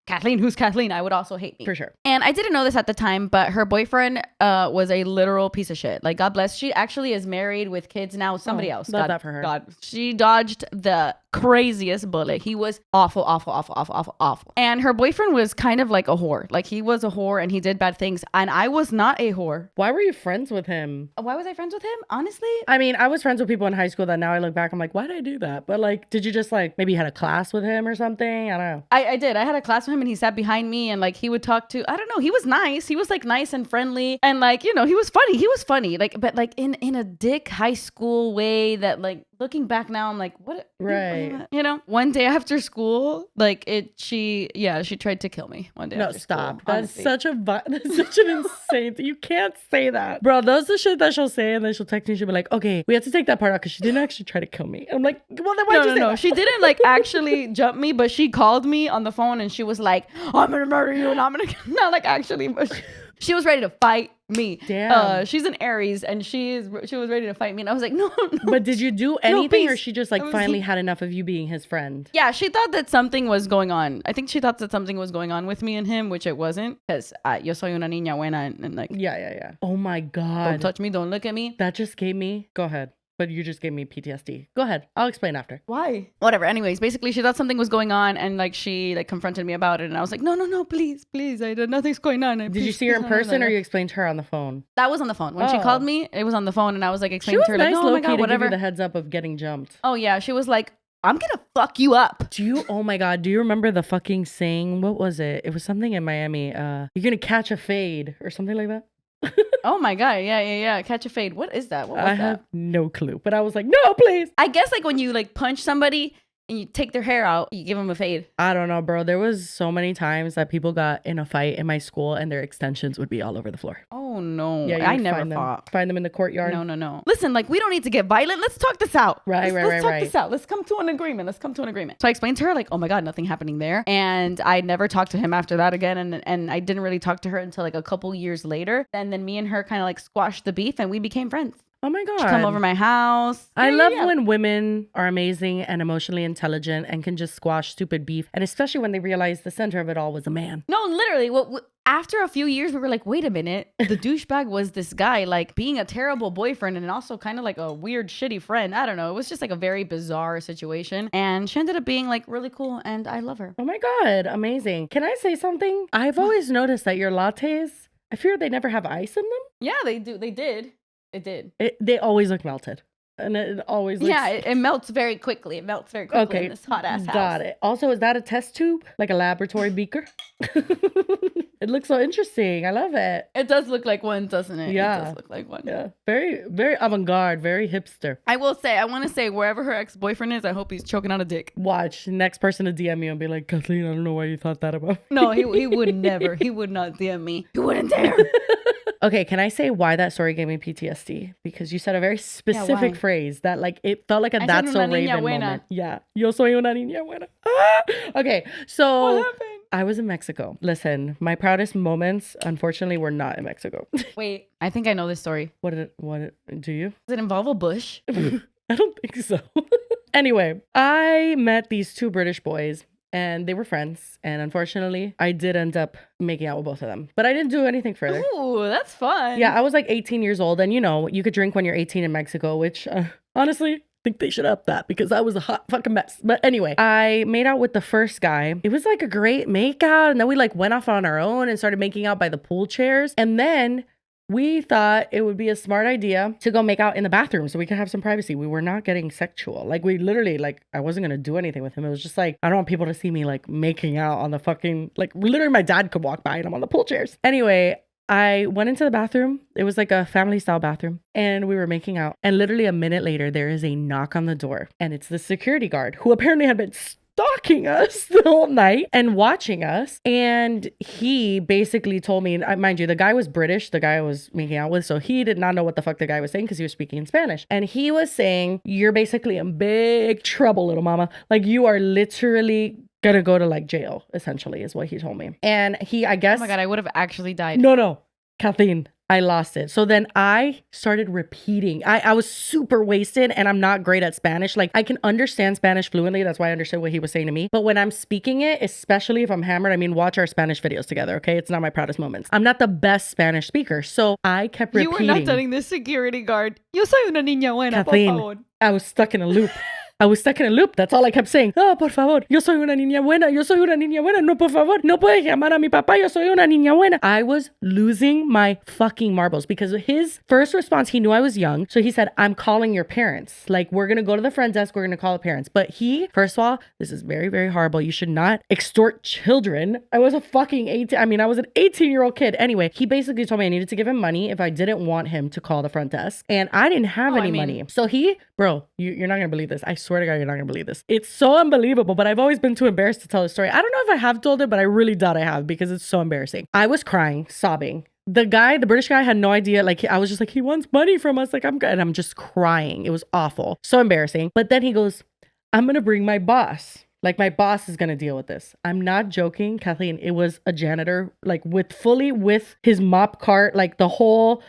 Kathleen, who's Kathleen? I would also hate me. For sure. And I didn't know this at the time, but her boyfriend was a literal piece of shit. Like, God bless. She actually is married with kids now with somebody else. Love that for her. God. She dodged the craziest bullet. He was awful. And her boyfriend was kind of like a whore. Like, he was a whore and he did bad things. And I was not a whore. Why were you friends with him? Why was I friends with him? Honestly? I mean, I was friends with people in high school that now I look back, I'm like, why did I do that? But like, did you just like, maybe you had a class with him or something? I don't know. I did. I had a class with him and he sat behind me and like he would talk to, I don't know, he was nice. He was like nice and friendly and like, you know, he was funny. Like, but like in a dick high school way that like looking back now, I'm like, what? Right. You know, one day after school, like she tried to kill me one day. No, after stop. School, that's such an insane thing. You can't say that. Bro, that's the shit that she'll say and then she'll text me. She'll be like, okay, we have to take that part out because she didn't actually try to kill me. I'm like, well, then why'd you say that? She didn't like actually jump me, but she called me on the phone and she was like, I'm gonna murder you and I'm gonna not like actually, but she was ready to fight me. Damn. She's an Aries and she was ready to fight me and I was like, no. But did you do anything or she just like finally he had enough of you being his friend? Yeah, she thought that something was going on. I think she thought that something was going on with me and him, which it wasn't, because yo soy una niña buena and like, yeah. Oh my God. don't touch me, don't look at me. That just gave me, go ahead. But you just gave me PTSD. Go ahead. I'll explain after. Why? Whatever. Anyways, basically she thought something was going on and like she like confronted me about it and I was like, no, please. Nothing's going on. Did you see her in person or you explained to her on the phone? That was on the phone. When she called me, it was on the phone and I was like explaining to her like, nice, oh my God, To whatever. give you the heads up of getting jumped. Oh yeah. She was like, I'm gonna fuck you up. Oh my God, do you remember the fucking saying? What was it? It was something in Miami. You're gonna catch a fade or something like that. Oh my God. Yeah. Catch a fade. What is that? What was I that? have no clue, but I was like, no, please. I guess like when you like punch somebody and you take their hair out, you give them a fade. I don't know, bro. There was so many times that people got in a fight in my school and their extensions would be all over the floor. Oh no. Yeah, I never fought. Find them in the courtyard. No. Listen, like we don't need to get violent. Let's talk this out. Let's talk this out. Let's come to an agreement. So I explained to her like, oh my God, nothing happening there. And I never talked to him after that again. And I didn't really talk to her until like a couple years later. And then me and her kind of like squashed the beef and we became friends. Oh my God. She'd come over my house. I love when women are amazing and emotionally intelligent and can just squash stupid beef. And especially when they realize the center of it all was a man. No, literally. After a few years, we were like, wait a minute. The douchebag was this guy, like being a terrible boyfriend and also kind of like a weird, shitty friend. I don't know. It was just like a very bizarre situation. And she ended up being like really cool. And I love her. Oh my God. Amazing. Can I say something? I've always noticed that your lattes, I fear they never have ice in them. Yeah, they do. They did. It did. They always look melted. And it always looks... Yeah, it melts very quickly. In this hot ass house. Got it. Also, is that a test tube? Like a laboratory beaker? It looks so interesting. I love it. It does look like one, doesn't it? Yeah. It does look like one. Yeah. Very, very avant-garde. Very hipster. I want to say wherever her ex-boyfriend is, I hope he's choking on a dick. Watch. Next person to DM me and be like, Kathleen, I don't know why you thought that about me. No, he would never. He would not DM me. He wouldn't dare. Okay, can I say why that story gave me PTSD? Because you said a very specific phrase that like it felt like a That's So Raven moment. Yeah. Yo soy una niña buena. Ah! Okay, so what happened? I was in Mexico. Listen, my proudest moments, unfortunately, were not in Mexico. Wait, I think I know this story. What do you? Does it involve a bush? I don't think so. Anyway, I met these two British boys. And they were friends. And unfortunately, I did end up making out with both of them. But I didn't do anything further. Ooh, that's fun. Yeah, I was like 18 years old. And you know, you could drink when you're 18 in Mexico, which honestly, I think they should up that because I was a hot fucking mess. But anyway, I made out with the first guy. It was like a great makeout. And then we like went off on our own and started making out by the pool chairs. And then we thought it would be a smart idea to go make out in the bathroom so we could have some privacy. We were not getting sexual. Like we literally, like I wasn't going to do anything with him. It was just like, I don't want people to see me like making out on the fucking, like literally my dad could walk by and I'm on the pool chairs. Anyway, I went into the bathroom. It was like a family style bathroom and we were making out. And literally a minute later, there is a knock on the door and it's the security guard who apparently had been stalking us the whole night and watching us. And he basically told me, mind you, the guy was British, the guy I was making out with. So he did not know what the fuck the guy was saying because he was speaking in Spanish. And he was saying, you're basically in big trouble, little mama. Like you are literally gonna go to like jail, essentially, is what he told me. And he, I guess... Oh my God, I would have actually died. No. Kathleen, I lost it. So then I started repeating. I was super wasted and I'm not great at Spanish. Like I can understand Spanish fluently. That's why I understood what he was saying to me. But when I'm speaking it, especially if I'm hammered, I mean, watch our Spanish videos together, okay? It's not my proudest moments. I'm not the best Spanish speaker. So I kept repeating. You were not telling the security guard, yo soy una niña buena, Kathleen, por favor. I was stuck in a loop. That's all I kept saying. Oh, por favor, yo soy una niña buena. Yo soy una niña buena. No, por favor, no puedes llamar a mi papá. Yo soy una niña buena. I was losing my fucking marbles because his first response, he knew I was young. So he said, I'm calling your parents. Like, we're going to go to the front desk. We're going to call the parents. But he, first of all, this is very, very horrible. You should not extort children. I was a fucking 18. I mean, I was an 18-year-old kid. Anyway, he basically told me I needed to give him money if I didn't want him to call the front desk. And I didn't have any money. So bro, you're not going to believe this. I swear to God, you're not going to believe this. It's so unbelievable, but I've always been too embarrassed to tell the story. I don't know if I have told it, but I really doubt I have because it's so embarrassing. I was crying, sobbing. The British guy had no idea. Like, I was just like, he wants money from us. Like, I'm good. And I'm just crying. It was awful. So embarrassing. But then he goes, I'm going to bring my boss. Like, my boss is going to deal with this. I'm not joking, Kathleen. It was a janitor, like with his mop cart, like the whole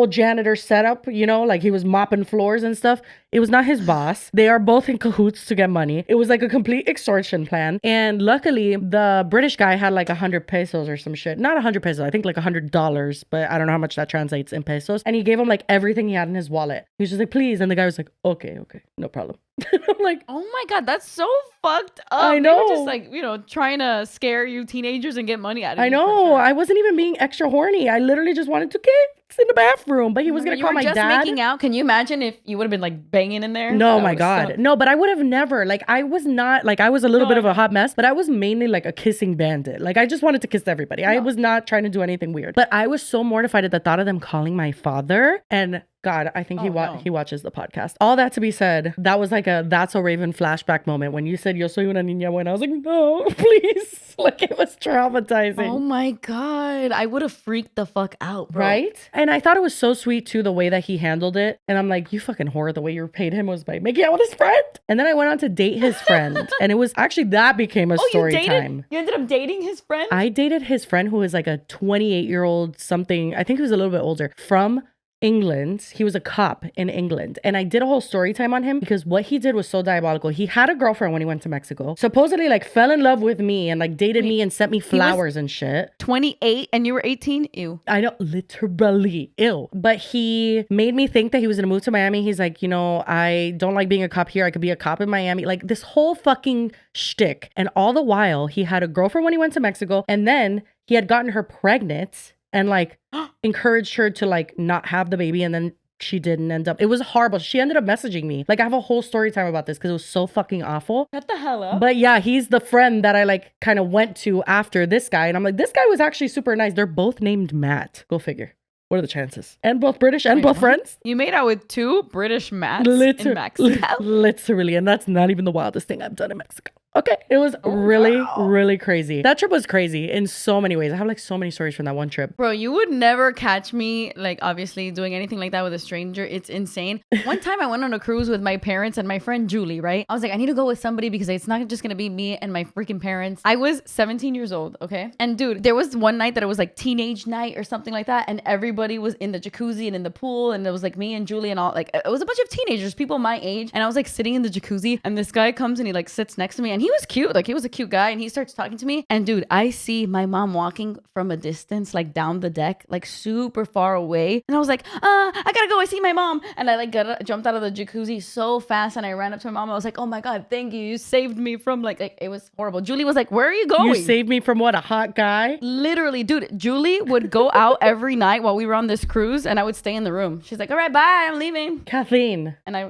janitor setup, you know, like he was mopping floors and stuff. It was not his boss. They are both in cahoots to get money. It was like a complete extortion plan. And luckily, the British guy had like 100 pesos or some shit. Not 100 pesos. I think like $100, but I don't know how much that translates in pesos. And he gave him like everything he had in his wallet. He was just like, please. And the guy was like, okay, no problem. I'm like, oh my God, that's so fucked up. I know. They were just like, you know, trying to scare you teenagers and get money out of you. I know. Sure. I wasn't even being extra horny. I literally just wanted to get in the bathroom, but he was going to call my dad. You were just making out. Can you imagine if you would have been like banging in there? No, my God. No, but I would have never. Like, I was not, like, I was a little bit of a hot mess, but I was mainly like a kissing bandit. Like, I just wanted to kiss everybody. I was not trying to do anything weird. But I was so mortified at the thought of them calling my father. And God, I think he watches the podcast. All that to be said, that was like a That's So Raven flashback moment when you said, Yo soy una niña buena. I was like, no, please. Like, it was traumatizing. Oh my God. I would have freaked the fuck out, bro. Right? And I thought it was so sweet too, the way that he handled it. And I'm like, you fucking whore. The way you paid him was by making out with his friend. And then I went on to date his friend. And it was actually, that became a story time. You ended up dating his friend? I dated his friend who was like a 28-year-old something. I think he was a little bit older, from England. He was a cop in England. And I did a whole story time on him because what he did was so diabolical. He had a girlfriend when he went to Mexico. Supposedly like fell in love with me and like dated me and sent me flowers and shit. 28 and you were 18? Ew. I know, literally ew. But he made me think that he was gonna move to Miami. He's like, you know, I don't like being a cop here. I could be a cop in Miami. Like this whole fucking shtick. And all the while he had a girlfriend when he went to Mexico. And then he had gotten her pregnant and like encouraged her to like not have the baby, and then she didn't end up. It was horrible. She ended up messaging me. Like I have a whole story time about this because it was so fucking awful. Shut the hell up. But yeah, he's the friend that I like kind of went to after this guy, and I'm like, this guy was actually super nice. They're both named Matt. Go figure. What are the chances? And both British and both friends. You made out with 2 British Matts in Mexico. Literally, and that's not even the wildest thing I've done in Mexico. Okay, it was really crazy. That trip was crazy in so many ways. I have like so many stories from that one trip. Bro, you would never catch me like obviously doing anything like that with a stranger. It's insane. One time I went on a cruise with my parents and my friend Julie, right? I was like, I need to go with somebody because it's not just gonna be me and my freaking parents. I was 17 years old, okay? And dude, there was one night that it was like teenage night or something like that, and everybody was in the jacuzzi and in the pool, and it was like me and Julie and all, like it was a bunch of teenagers, people my age, and I was like sitting in the jacuzzi, and this guy comes and he like sits next to me, and he was cute, like he was a cute guy, and he starts talking to me, and dude, I see my mom walking from a distance, like down the deck, like super far away, and I was like, I gotta go, I see my mom, and I like jumped out of the jacuzzi so fast, and I ran up to my mom. I was like, oh my God, thank you saved me from like it was horrible. Julie was like, where are you going? You saved me from what, a hot guy? Literally, dude, Julie would go out every night while we were on this cruise, and I would stay in the room. She's like, all right, bye, I'm leaving. Kathleen. And I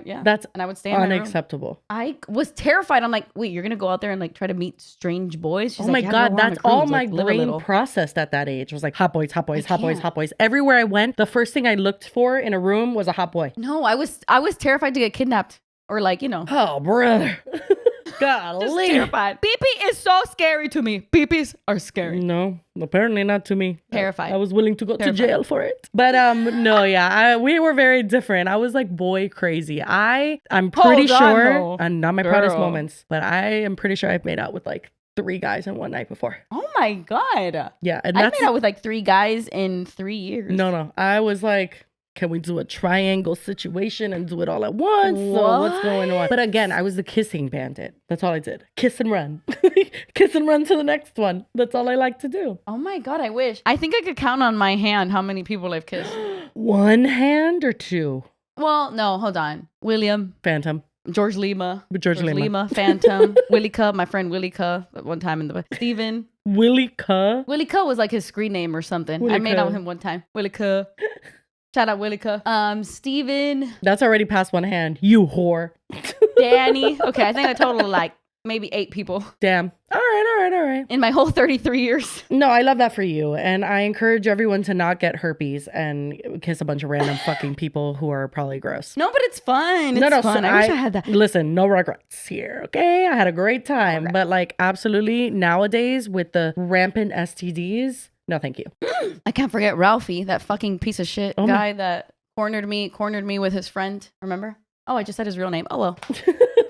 would stay in unacceptable. My room. I was terrified. I'm like, wait, you're gonna go out there and like try to meet strange boys? She's oh like, my God, that's all my like, brain processed at that age. It was like hot boys, hot boys, hot boys, hot boys. Everywhere I went, the first thing I looked for in a room was a hot boy. No, I was terrified to get kidnapped or like, you know. Oh, brother. Golly. Just terrified. Pee-pee is so scary to me. Pee-pees are scary. No, apparently not to me. Terrified. I was willing to go to jail for it. But no, yeah, we were very different. I was like boy crazy. I'm pretty sure, and not my proudest moments, but I am pretty sure I've made out with like 3 guys in one night before. Oh my God. Yeah. And I made out with like 3 guys in 3 years. No. I was like, can we do a triangle situation and do it all at once? What? So what's going on? But again, I was the kissing bandit. That's all I did. Kiss and run. Kiss and run to the next one. That's all I like to do. Oh my God, I wish. I think I could count on my hand how many people I've kissed. 1 hand or 2? Well, no, hold on. William. Phantom. George Lima. Lima. Phantom. Willie Cuh. My friend Willie Cuh. One time in the... Steven. Willie Cuh? Willie Cuh was like his screen name or something. Willie I made Cuh. out with him one time. Willie Cuh. Shout out Willie Cuh. Steven. That's already past 1 hand. You whore. Danny. Okay, I think I total like maybe 8 people. Damn. All right. In my whole 33 years. No, I love that for you. And I encourage everyone to not get herpes and kiss a bunch of random fucking people who are probably gross. No, but it's fun. It's fun. I wish I had that. Listen, no regrets here, okay? I had a great time. But like absolutely nowadays with the rampant STDs, no thank you. I can't forget Ralphie, that fucking piece of shit guy that cornered me with his friend. Remember? Oh, I just said his real name. Oh, well.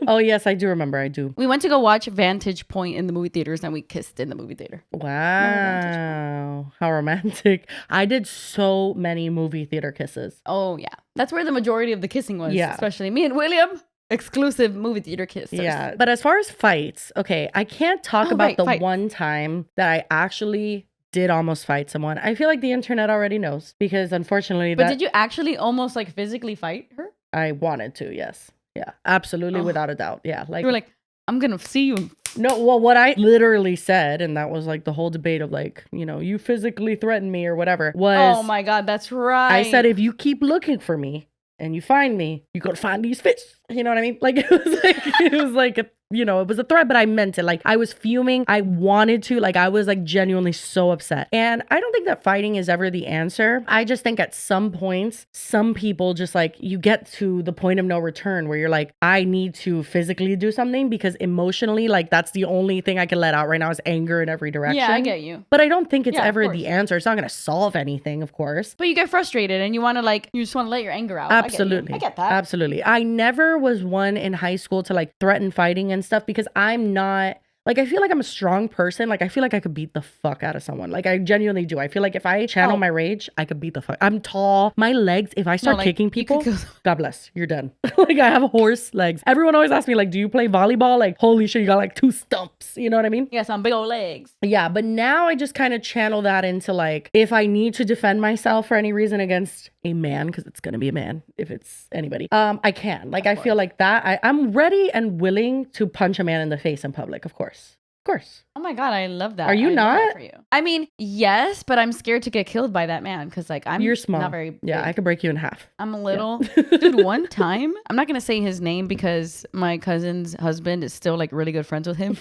Oh, yes, I do remember. I do. We went to go watch Vantage Point in the movie theaters and we kissed in the movie theater. Wow. How romantic. I did so many movie theater kisses. Oh, yeah. That's where the majority of the kissing was. Yeah. Especially me and William. Exclusive movie theater kissers. Yeah. But as far as fights, okay, I can't talk about the one time that I actually did almost fight someone. I feel like the internet already knows because unfortunately But did you actually almost like physically fight her? I wanted to, yes. Yeah, absolutely, without a doubt. Yeah, like you were like, I'm gonna see you and No, well, what I literally said, and that was like the whole debate of like, you know, you physically threatened me or whatever, was... Oh my God, that's right. I said, if you keep looking for me and you find me, you gotta find these fish. You know what I mean? Like, it was like, you know, it was a threat, but I meant it. Like, I was fuming. I wanted to, like, I was like genuinely so upset. And I don't think that fighting is ever the answer. I just think at some points, some people just like, you get to the point of no return where you're like, I need to physically do something because emotionally, like, that's the only thing I can let out right now is anger in every direction. Yeah, I get you. But I don't think it's ever the answer. It's not going to solve anything, of course. But you get frustrated and you want to like, you just want to let your anger out. Absolutely. I get that. Absolutely. I never was one in high school to like threaten fighting and stuff because I'm not... Like, I feel like I'm a strong person. Like, I feel like I could beat the fuck out of someone. Like, I genuinely do. I feel like if I channel my rage, I could beat the fuck. I'm tall. My legs, if I start kicking people, God bless, you're done. Like, I have horse legs. Everyone always asks me, like, do you play volleyball? Like, holy shit, you got like 2 stumps. You know what I mean? You got some big old legs. Yeah, but now I just kind of channel that into like, if I need to defend myself for any reason against a man, because it's going to be a man if it's anybody, I can. Like, I feel like that. I'm ready and willing to punch a man in the face in public, of course. Of course. Oh my God, I love that. Are you not? For you. I mean, yes, but I'm scared to get killed by that man because like You're small. Not very big. Yeah, I could break you in half. I'm a little... Dude, one time, I'm not going to say his name because my cousin's husband is still like really good friends with him.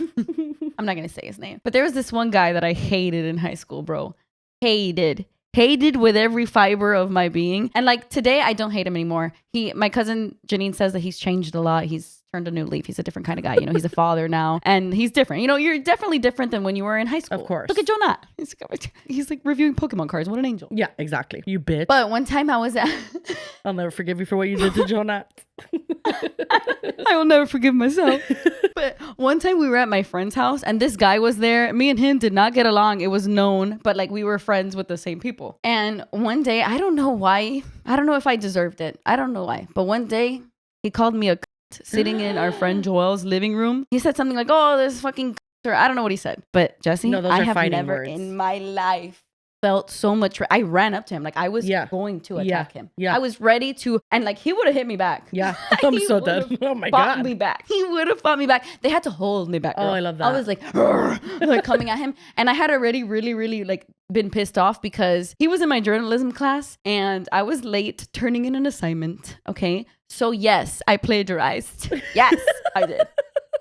I'm not going to say his name. But there was this one guy that I hated in high school, bro. Hated with every fiber of my being. And like today, I don't hate him anymore. My cousin Janine says that he's changed a lot. He's turned a new leaf. He's a different kind of guy. You know, he's a father now and he's different. You know, you're definitely different than when you were in high school. Of course. Look at Jonah. He's like reviewing Pokemon cards. What an angel. Yeah, exactly. You bitch. But one time I was at... I'll never forgive you for what you did to Jonah. I will never forgive myself. But one time we were at my friend's house and this guy was there. Me and him did not get along. It was known, but like we were friends with the same people. And one day, I don't know why. I don't know if I deserved it. I don't know why. But one day he called me a sitting in our friend Joel's living room. He said something like, oh, this fucking or I don't know what he said. But Jessi, no, I have never words. in my life felt so much. I ran up to him like I was going to attack him. Yeah. I was ready to, and like he would have hit me back. Yeah, I'm so dead. Oh my God. Fought me back. He would have fought me back. They had to hold me back. Girl. Oh, I love that. I was like coming at him, and I had already really like been pissed off because he was in my journalism class and I was late turning in an assignment. Okay, so yes, I plagiarized. Yes, I did.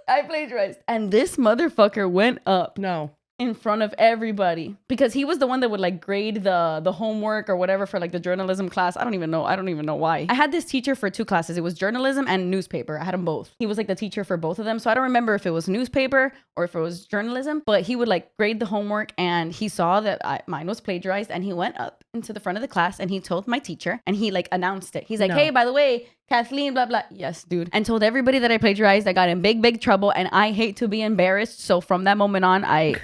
I plagiarized, and this motherfucker went up. No. In front of everybody because he was the one that would like grade the homework or whatever for like the journalism class. I don't even know why. I had this teacher for 2 classes. It was journalism and newspaper. I had them both. He was like the teacher for both of them. So I don't remember if it was newspaper or if it was journalism, but he would like grade the homework and he saw that mine was plagiarized and he went up into the front of the class and he told my teacher and he like announced it. He's like, hey, by the way, Kathleen, blah, blah. Yes, dude. And told everybody that I plagiarized. I got in big trouble and I hate to be embarrassed. So from that moment on, I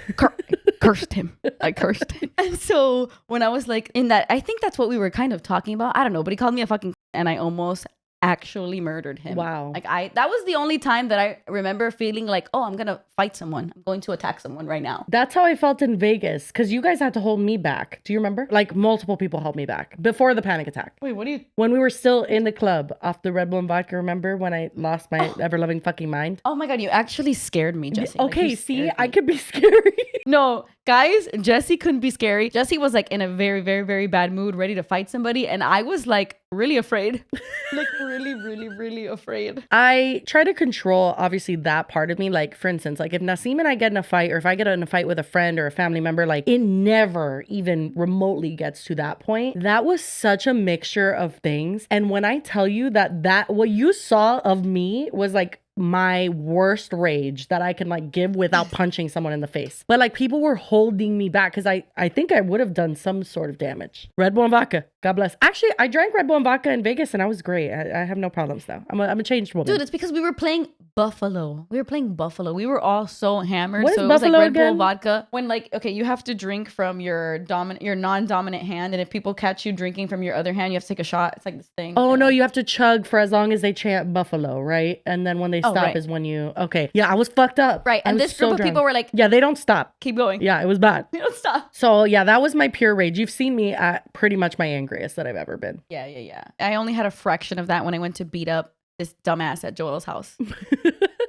cursed him. I cursed him. And so when I was like in that, I think that's what we were kind of talking about. I don't know, but he called me a fucking and I almost actually murdered him. Wow. Like that was the only time that I remember feeling like, oh, I'm going to fight someone. I'm going to attack someone right now. That's how I felt in Vegas because you guys had to hold me back. Do you remember? Like multiple people held me back before the panic attack. Wait, what do you? When we were still in the club off the Red Bull and vodka, remember when I lost my ever-loving fucking mind? Oh my God, you actually scared me, Jessi. Okay, like, see, I could be scary. No, guys, Jessi couldn't be scary. Jessi was like in a very, very, very bad mood, ready to fight somebody. And I was like really afraid. Like really afraid. I try to control, obviously, that part of me. Like, for instance, like if Nasim and I get in a fight or if I get in a fight with a friend or a family member, like it never even remotely gets to that point. That was such a mixture of things. And when I tell you that what you saw of me was like my worst rage that I can like give without punching someone in the face. But like people were holding me back because I think I would have done some sort of damage. Red Bull and vodka. God bless. Actually, I drank Red Bull and vodka in Vegas and I was great. I have no problems now. I'm a changed woman. Dude, it's because we were playing Buffalo. We were all so hammered. What so is it was Buffalo like Red again? Bull vodka. When like, okay, you have to drink from your non-dominant hand. And if people catch you drinking from your other hand, you have to take a shot. It's like this thing. Oh no, you have to chug for as long as they chant Buffalo, right? And then when they stop is when you, okay. Yeah, I was fucked up. Right. And this group of people were like, yeah, they don't stop. Keep going. Yeah, it was bad. They don't stop. So yeah, that was my pure rage. You've seen me at pretty much my angriest that I've ever been. Yeah. I only had a fraction of that when I went to beat up this dumbass at Joel's house.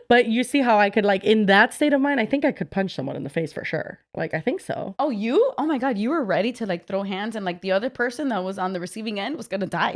But you see how I could, like, in that state of mind, I think I could punch someone in the face for sure. Like, I think so. Oh, you? Oh my God, you were ready to like throw hands, and like the other person that was on the receiving end was gonna die.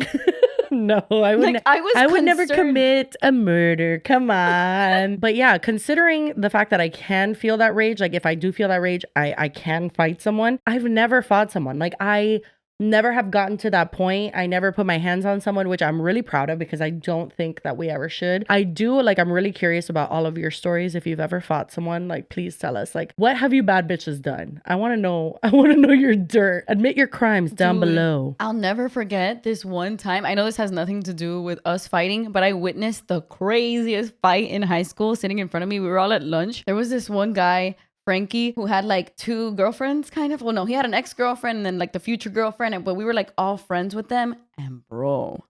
No, I would. Like, I would never commit a murder. Come on. But yeah, considering the fact that I can feel that rage, like if I do feel that rage, I can fight someone. I've never fought someone. Like I never have gotten to that point. I never put my hands on someone, which I'm really proud of because I don't think that we ever should. I do, like, I'm really curious about all of your stories. If you've ever fought someone, like, please tell us, like, what have you bad bitches done? I want to know. I want to know your dirt. Admit your crimes down below. I'll never forget this one time. I know this has nothing to do with us fighting, but I witnessed the craziest fight in high school sitting in front of me. We were all at lunch. There was this one guy, Frankie, who had like 2 girlfriends, kind of. Well, no, he had an ex-girlfriend and then like the future girlfriend, but we were like all friends with them. And bro,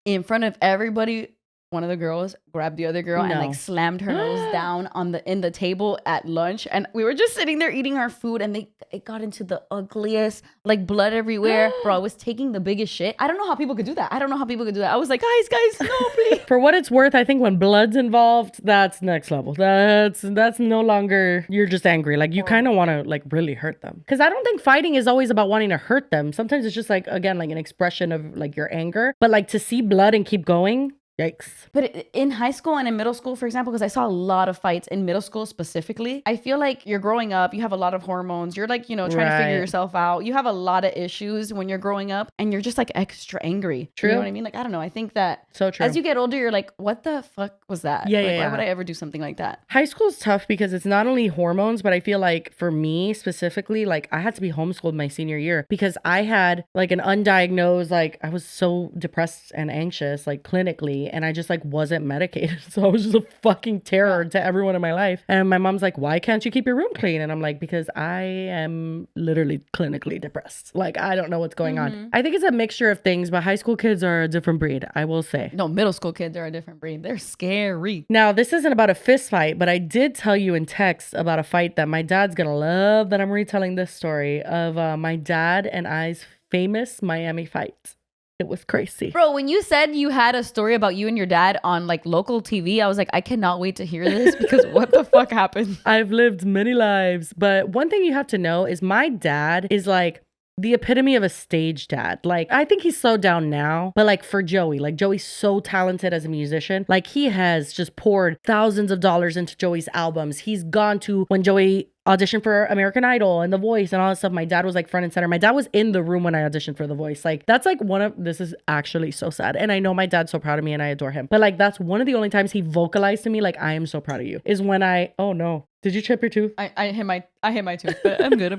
in front of everybody, one of the girls grabbed the other girl and like slammed her nose down on in the table at lunch. And we were just sitting there eating our food, and it got into the ugliest, like blood everywhere. Bro, I was taking the biggest shit. I don't know how people could do that. I was like, guys, no, please. For what it's worth, I think when blood's involved, that's next level. That's no longer, you're just angry. Like you kind of want to like really hurt them. Because I don't think fighting is always about wanting to hurt them. Sometimes it's just like, again, like an expression of like your anger. But like to see blood and keep going, yikes. But in high school and in middle school, for example, because I saw a lot of fights in middle school specifically, I feel like you're growing up, you have a lot of hormones, you're like, trying to figure yourself out. You have a lot of issues when you're growing up and you're just like extra angry. True. You know what I mean? Like, I don't know. I think that so true. As you get older, you're like, what the fuck was that? Yeah, Why would I ever do something like that? High school's tough because it's not only hormones, but I feel like for me specifically, like I had to be homeschooled my senior year because I had like an undiagnosed, like I was so depressed and anxious, like clinically, and I just like wasn't medicated. So I was just a fucking terror to everyone in my life. And my mom's like, why can't you keep your room clean? And I'm like, because I am literally clinically depressed. Like, I don't know what's going on. I think it's a mixture of things, but high school kids are a different breed, I will say. No, middle school kids are a different breed. They're scary. Now, this isn't about a fist fight, but I did tell you in text about a fight that my dad's gonna love, that I'm retelling this story of my dad and I's famous Miami fight. It was crazy. Bro, when you said you had a story about you and your dad on like local TV, I was like, I cannot wait to hear this because what the fuck happened? I've lived many lives, but one thing you have to know is my dad is like the epitome of a stage dad. Like, I think he's slowed down now, but like for Joey, like Joey's so talented as a musician. Like he has just poured thousands of dollars into Joey's albums. He's gone to when Joey auditioned for American Idol and The Voice and all that stuff. My dad was like front and center. My dad was in the room when I auditioned for The Voice. Like that's like this is actually so sad. And I know my dad's so proud of me and I adore him. But like that's one of the only times he vocalized to me like, I am so proud of you, is when oh no. Did you chip your tooth? I hit my tooth, but I'm good.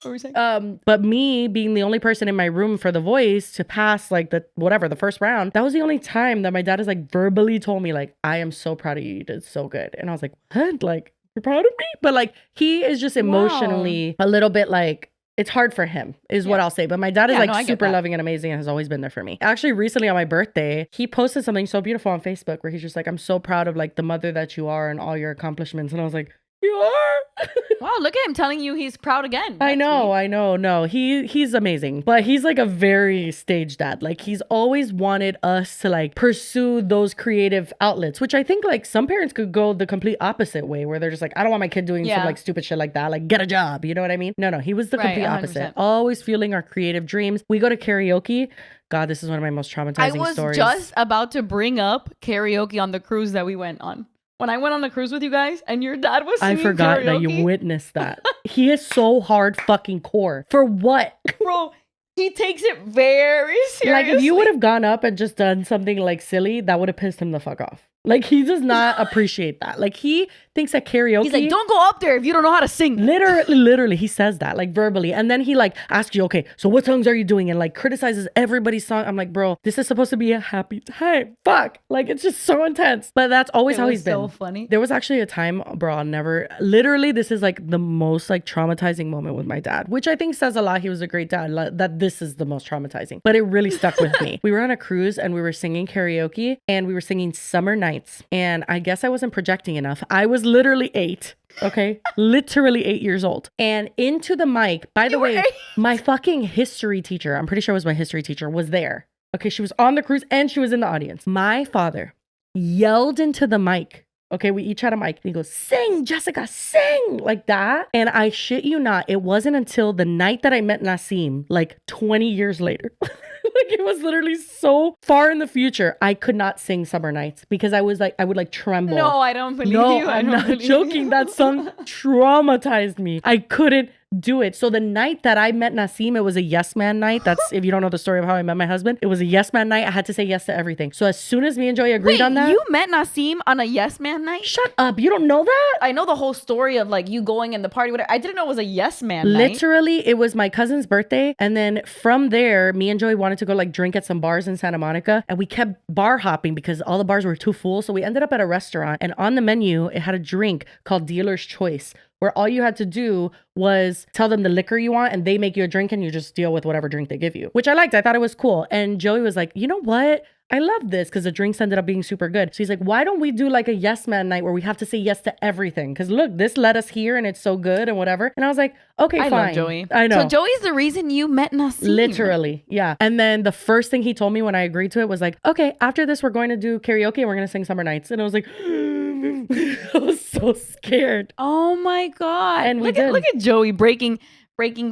What were you saying? But me being the only person in my room for The Voice to pass like the first round, that was the only time that my dad has like verbally told me like, I am so proud of you. You did so good. And I was like, what? Like, you're proud of me? But like, he is just emotionally a little bit like, it's hard for him is what I'll say. But my dad is super loving and amazing and has always been there for me. Actually, recently on my birthday, he posted something so beautiful on Facebook where he's just like, I'm so proud of like the mother that you are and all your accomplishments. And I was like, you are? Wow, look at him telling you he's proud again. I know. No, he's amazing. But he's like a very stage dad. Like he's always wanted us to like pursue those creative outlets, which I think like some parents could go the complete opposite way where they're just like, I don't want my kid doing some like stupid shit like that. Like get a job. You know what I mean? No, he was the complete 100%. Opposite. Always fueling our creative dreams. We go to karaoke. God, this is one of my most traumatizing stories. I was just about to bring up karaoke on the cruise that we went on. When I went on the cruise with you guys and your dad was singing I forgot karaoke. That you witnessed that. He is so hard fucking core. For what? Bro, he takes it very seriously. Like if you would have gone up and just done something like silly, that would have pissed him the fuck off. Like he does not appreciate that. Like he thinks that karaoke. He's like, don't go up there if you don't know how to sing. Literally, he says that like verbally. And then he like asks you, okay, so what songs are you doing? And like criticizes everybody's song. I'm like, bro, this is supposed to be a happy time. Fuck. Like it's just so intense. But that's always how he's been. So funny. There was actually a time, bro, I'll never, literally, this is like the most like traumatizing moment with my dad, which I think says a lot. He was a great dad, that this is the most traumatizing. But it really stuck with me. We were on a cruise and we were singing karaoke and we were singing Summer Nights. And I guess I wasn't projecting enough. I was literally 8. Okay. Literally 8 years old. And into the mic, by the way, my fucking history teacher, I'm pretty sure it was my history teacher, was there. Okay. She was on the cruise and she was in the audience. My father yelled into the mic. Okay, we each had a mic. And he goes, sing, Jessica, sing, like that. And I shit you not, it wasn't until the night that I met Nassim, like 20 years later. Like it was literally so far in the future. I could not sing Summer Nights because I would like tremble. No, I don't believe you. I'm not joking. That song traumatized me. I couldn't do it. So the night that I met Nassim, it was a yes man night. That's if you don't know the story of how I met my husband. It was a yes man night. I had to say yes to everything. So as soon as me and Joey agreed on that. You met Nassim on a yes man night? Shut up. You don't know that? I know the whole story of like you going in the party, whatever. I didn't know it was a yes man night. Literally, it was my cousin's birthday. And then from there, me and Joey wanted to go like drink at some bars in Santa Monica. And we kept bar hopping because all the bars were too full. So we ended up at a restaurant. And on the menu, it had a drink called Dealer's Choice, where all you had to do was tell them the liquor you want and they make you a drink and you just deal with whatever drink they give you, which I liked. I thought it was cool. And Joey was like, you know what? I love this because the drinks ended up being super good. So he's like, why don't we do like a yes man night where we have to say yes to everything? Because look, this led us here and it's so good and whatever. And I was like, okay, fine. I love Joey. I know. So Joey's the reason you met Nassim. Literally, yeah. And then the first thing he told me when I agreed to it was like, okay, after this, we're going to do karaoke and we're going to sing Summer Nights. And I was like, I was so scared. Oh my God. And look at Joey breaking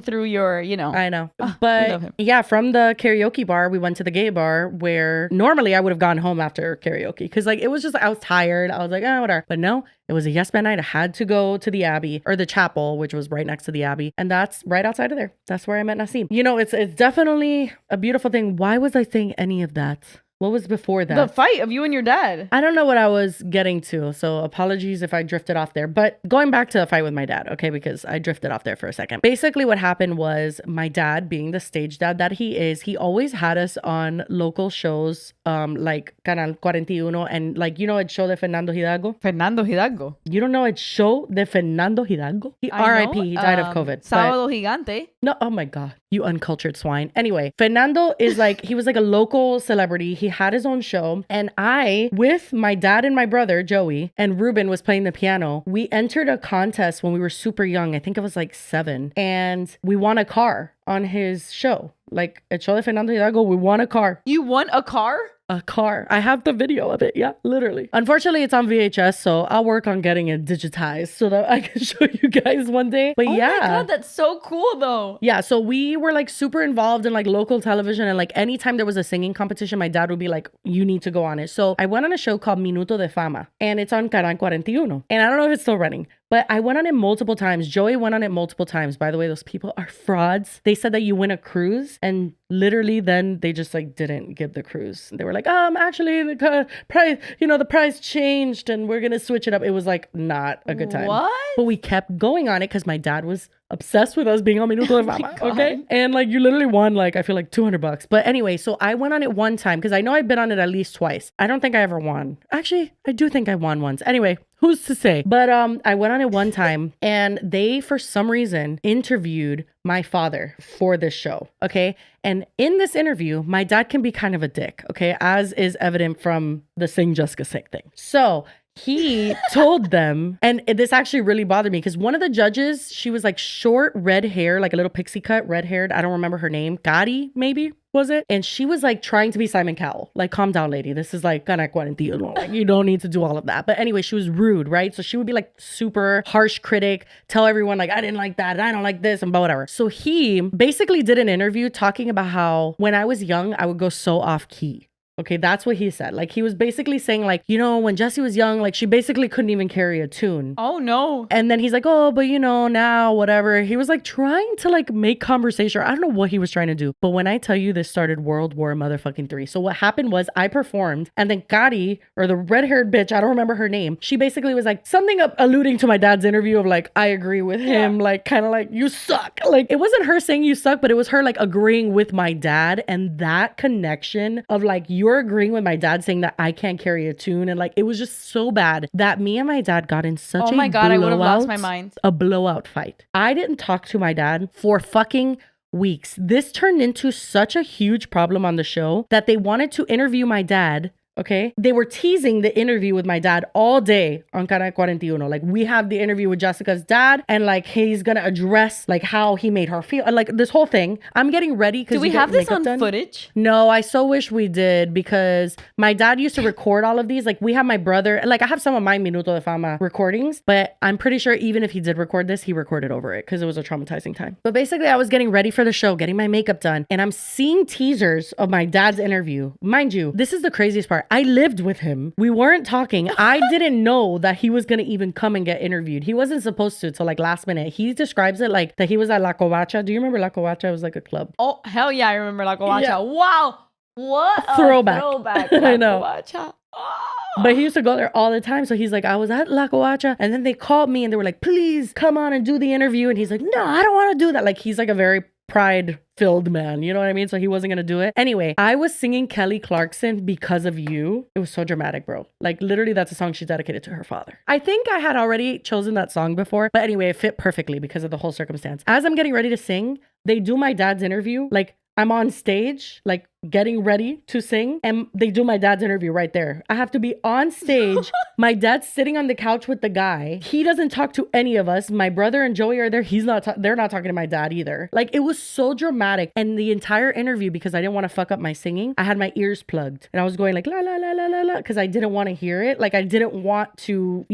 through your, you know. I know. But yeah, from the karaoke bar, we went to the gay bar where normally I would have gone home after karaoke because like it was just, I was tired. I was like, oh, whatever. But no, it was a yes man night. I had to go to the Abbey or the chapel, which was right next to the Abbey. And that's right outside of there. That's where I met Nassim. You know, it's definitely a beautiful thing. Why was I saying any of that? What was before that? The fight of you and your dad. I don't know what I was getting to, so apologies if I drifted off there. But going back to the fight with my dad, okay, because I drifted off there for a second. Basically what happened was my dad, being the stage dad that he is, he always had us on local shows like Canal 41 and like, you know, El Show de Fernando Hidalgo? Fernando Hidalgo. You don't know El Show de Fernando Hidalgo? He R.I.P. He died of COVID. Sábado Gigante. No, oh my God. You uncultured swine. Anyway, Fernando is like, he was like a local celebrity. He had his own show. And I, with my dad and my brother, Joey, and Ruben was playing the piano. We entered a contest when we were super young. I think I was like 7. And we won a car on his show. Like, El Show de Fernando Hidalgo, we won a car. You won a car? A car. I have the video of it. Yeah, literally. Unfortunately, it's on VHS, so I'll work on getting it digitized so that I can show you guys one day. But yeah. Oh my God, that's so cool though. Yeah, so we were like super involved in like local television, and like anytime there was a singing competition, my dad would be like, you need to go on it. So I went on a show called Minuto de Fama, and it's on Canal 41. And I don't know if it's still running, but I went on it multiple times. Joey went on it multiple times. By the way, those people are frauds. They said that you win a cruise, and literally then they just like didn't give the cruise. They were like, actually the price, you know, the price changed and we're gonna switch it up. It was like not a good time. What? But we kept going on it because my dad was obsessed with us being on Minuto de Fama. Okay. And like you literally won like I feel like $200. But anyway, so I went on it one time because I know I've been on it at least twice. I don't think I ever won. Actually, I do think I won once. Anyway, who's to say? But I went on it one time and they for some reason interviewed my father for this show. Okay. And in this interview, my dad can be kind of a dick. Okay. As is evident from the Sing Jessica Sing thing. So he told them, and this actually really bothered me because one of the judges, she was like short, red hair, like a little pixie cut, red haired. I don't remember her name. Gotti, maybe was it? And she was like trying to be Simon Cowell. Like, calm down, lady. This is like Canal 41. Like, you don't need to do all of that. But anyway, she was rude, right? So she would be like super harsh critic, tell everyone like, I didn't like that, and I don't like this, and whatever. So he basically did an interview talking about how when I was young, I would go so off key. Okay, that's what he said. Like, he was basically saying, like, you know, when Jessi was young, like, she basically couldn't even carry a tune. Oh, no. And then he's like, oh, but you know, now, whatever. He was like trying to like make conversation. I don't know what he was trying to do. But when I tell you this started World War motherfucking 3. So what happened was I performed and then Gotti, or the red-haired bitch, I don't remember her name. She basically was like something alluding to my dad's interview of like, I agree with him. Yeah. Like, kind of like, you suck. Like, it wasn't her saying you suck, but it was her like agreeing with my dad. And that connection of like, you're agreeing with my dad saying that I can't carry a tune, and like it was just so bad that me and my dad got in such oh my God, I would have lost my mind. A blowout fight. I didn't talk to my dad for fucking weeks. This turned into such a huge problem on the show that they wanted to interview my dad. Okay. They were teasing the interview with my dad all day on Canal 41. Like we have the interview with Jessica's dad and like he's going to address like how he made her feel. Like this whole thing. I'm getting ready. Do we have this on footage? No, I so wish we did because my dad used to record all of these. Like we have my brother, like I have some of my Minuto de Fama recordings, but I'm pretty sure even if he did record this, he recorded over it because it was a traumatizing time. But basically I was getting ready for the show, getting my makeup done, and I'm seeing teasers of my dad's interview. Mind you, this is the craziest part. I lived with him. We weren't talking. I didn't know that he was going to even come and get interviewed. He wasn't supposed to till like last minute. He describes it like that he was at La Covacha. Do you remember La Covacha? It was like a club. Oh, hell yeah, I remember La Covacha. Yeah. Wow. What a throwback. I know. But he used to go there all the time. So he's like, I was at La Covacha. And then they called me and they were like, please come on and do the interview. And he's like, no, I don't want to do that. Like he's like a very pride-filled man. You know what I mean? So he wasn't going to do it. Anyway, I was singing Kelly Clarkson Because of You. It was so dramatic, bro. Like literally that's a song she dedicated to her father. I think I had already chosen that song before. But anyway, it fit perfectly because of the whole circumstance. As I'm getting ready to sing, they do my dad's interview. Like I'm on stage, like getting ready to sing, and they do my dad's interview right there. I have to be on stage. My dad's sitting on the couch with the guy. He doesn't talk to any of us. My brother and Joey are there. They're not talking to my dad either. Like it was so dramatic. And the entire interview, because I didn't want to fuck up my singing, I had my ears plugged and I was going like la la la la la la because I didn't want to hear it. Like I didn't want to,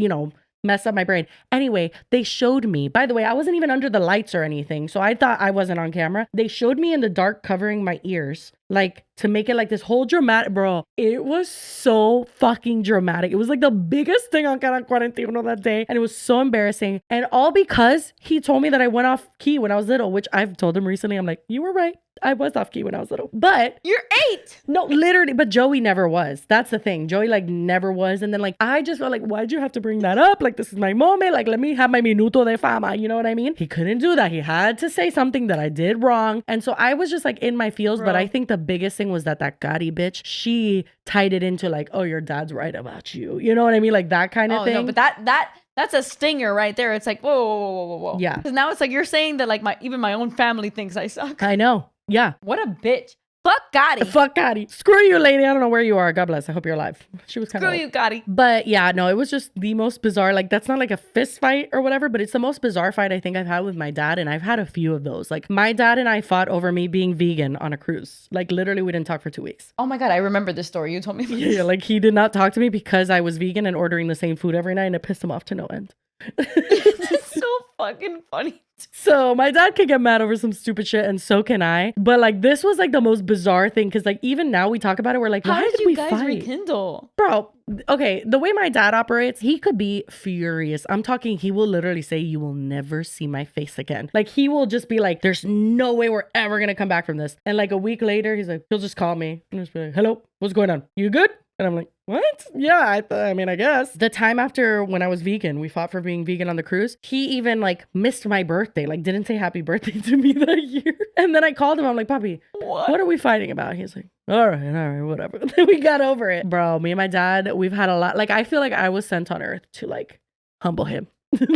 mess up my brain. Anyway, they showed me, by the way, I wasn't even under the lights or anything. So I thought I wasn't on camera. They showed me in the dark covering my ears, like to make it like this whole dramatic, bro. It was so fucking dramatic. It was like the biggest thing on Canal 41 that day. And it was so embarrassing. And all because he told me that I went off key when I was little, which I've told him recently. I'm like, you were right. I was off key when I was little. But you're 8. No, literally. But Joey never was. That's the thing. Joey like never was. And then like, I just felt like, why'd you have to bring that up? Like, this is my moment. Like, let me have my minuto de fama. You know what I mean? He couldn't do that. He had to say something that I did wrong. And so I was just like in my feels. Bro. But I think the biggest thing was that Gotti bitch, she tied it into like, oh, your dad's right about you. You know what I mean? Like that kind of thing. No, but that's a stinger right there. It's like, whoa. Yeah. Because now it's like you're saying that like even my own family thinks I suck. I know. Yeah. What a bitch. Fuck Gotti. Fuck Gotti. Screw you, lady. I don't know where you are. God bless. I hope you're alive. She was kind of Screw you, Gotti. But yeah, no, it was just the most bizarre. Like, that's not like a fist fight or whatever, but it's the most bizarre fight I think I've had with my dad. And I've had a few of those. Like, my dad and I fought over me being vegan on a cruise. Like, literally, we didn't talk for 2 weeks. Oh my God. I remember this story. You told me. Yeah, like he did not talk to me because I was vegan and ordering the same food every night. And it pissed him off to no end. It's so fucking funny. So my dad can get mad over some stupid shit and so can I. But like this was like the most bizarre thing because like even now we talk about it, we're like, why did we guys fight? Rekindle? Bro, okay, the way my dad operates, he could be furious. I'm talking, he will literally say, you will never see my face again. Like he will just be like, there's no way we're ever gonna come back from this. And like a week later, he's like, he'll just call me and just be like, hello, what's going on? You good? And I'm like, what? Yeah, I mean, I guess. The time after when I was vegan, we fought for being vegan on the cruise. He even like missed my birthday, like didn't say happy birthday to me that year. And then I called him. I'm like, Papi, what are we fighting about? He's like, all right, whatever. Then we got over it. Bro, me and my dad, we've had a lot. Like, I feel like I was sent on earth to like humble him.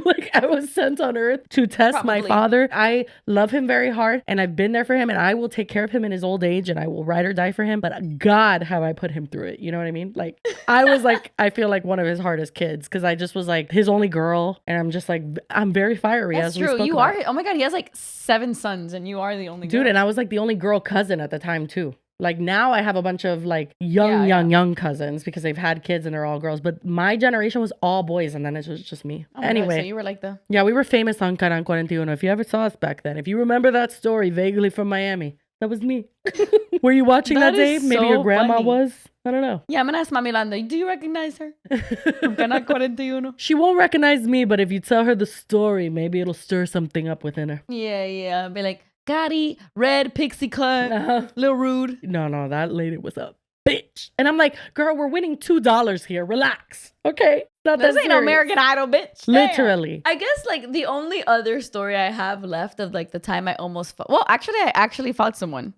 Like I was sent on earth to test my father. I love him very hard and I've been there for him and I will take care of him in his old age and I will ride or die for him. But God, have I put him through it. You know what I mean? Like I was like, I feel like one of his hardest kids because I just was like his only girl and I'm just like, I'm very fiery. That's true. You are. Oh my God. He has like 7 sons and you are the only girl. Dude, and I was like the only girl cousin at the time too. Like now I have a bunch of like young cousins because they've had kids and they're all girls. But my generation was all boys and then it was just me. Oh anyway. God, so you were like Yeah, we were famous on Canal 41. If you ever saw us back then. If you remember that story vaguely from Miami, that was me. Were you watching that day? Maybe your grandma was. I don't know. Yeah, I'm going to ask Mami Landa. Do you recognize her? From Canal 41? She won't recognize me, but if you tell her the story, maybe it'll stir something up within her. Yeah. Be like, Gotti, red pixie cut, little rude. No, that lady was a bitch. And I'm like, girl, we're winning $2 here. Relax. Okay. This ain't no American Idol, bitch. Literally. Damn. I guess like the only other story I have left of like the time I almost fought. Well, actually, I fought someone.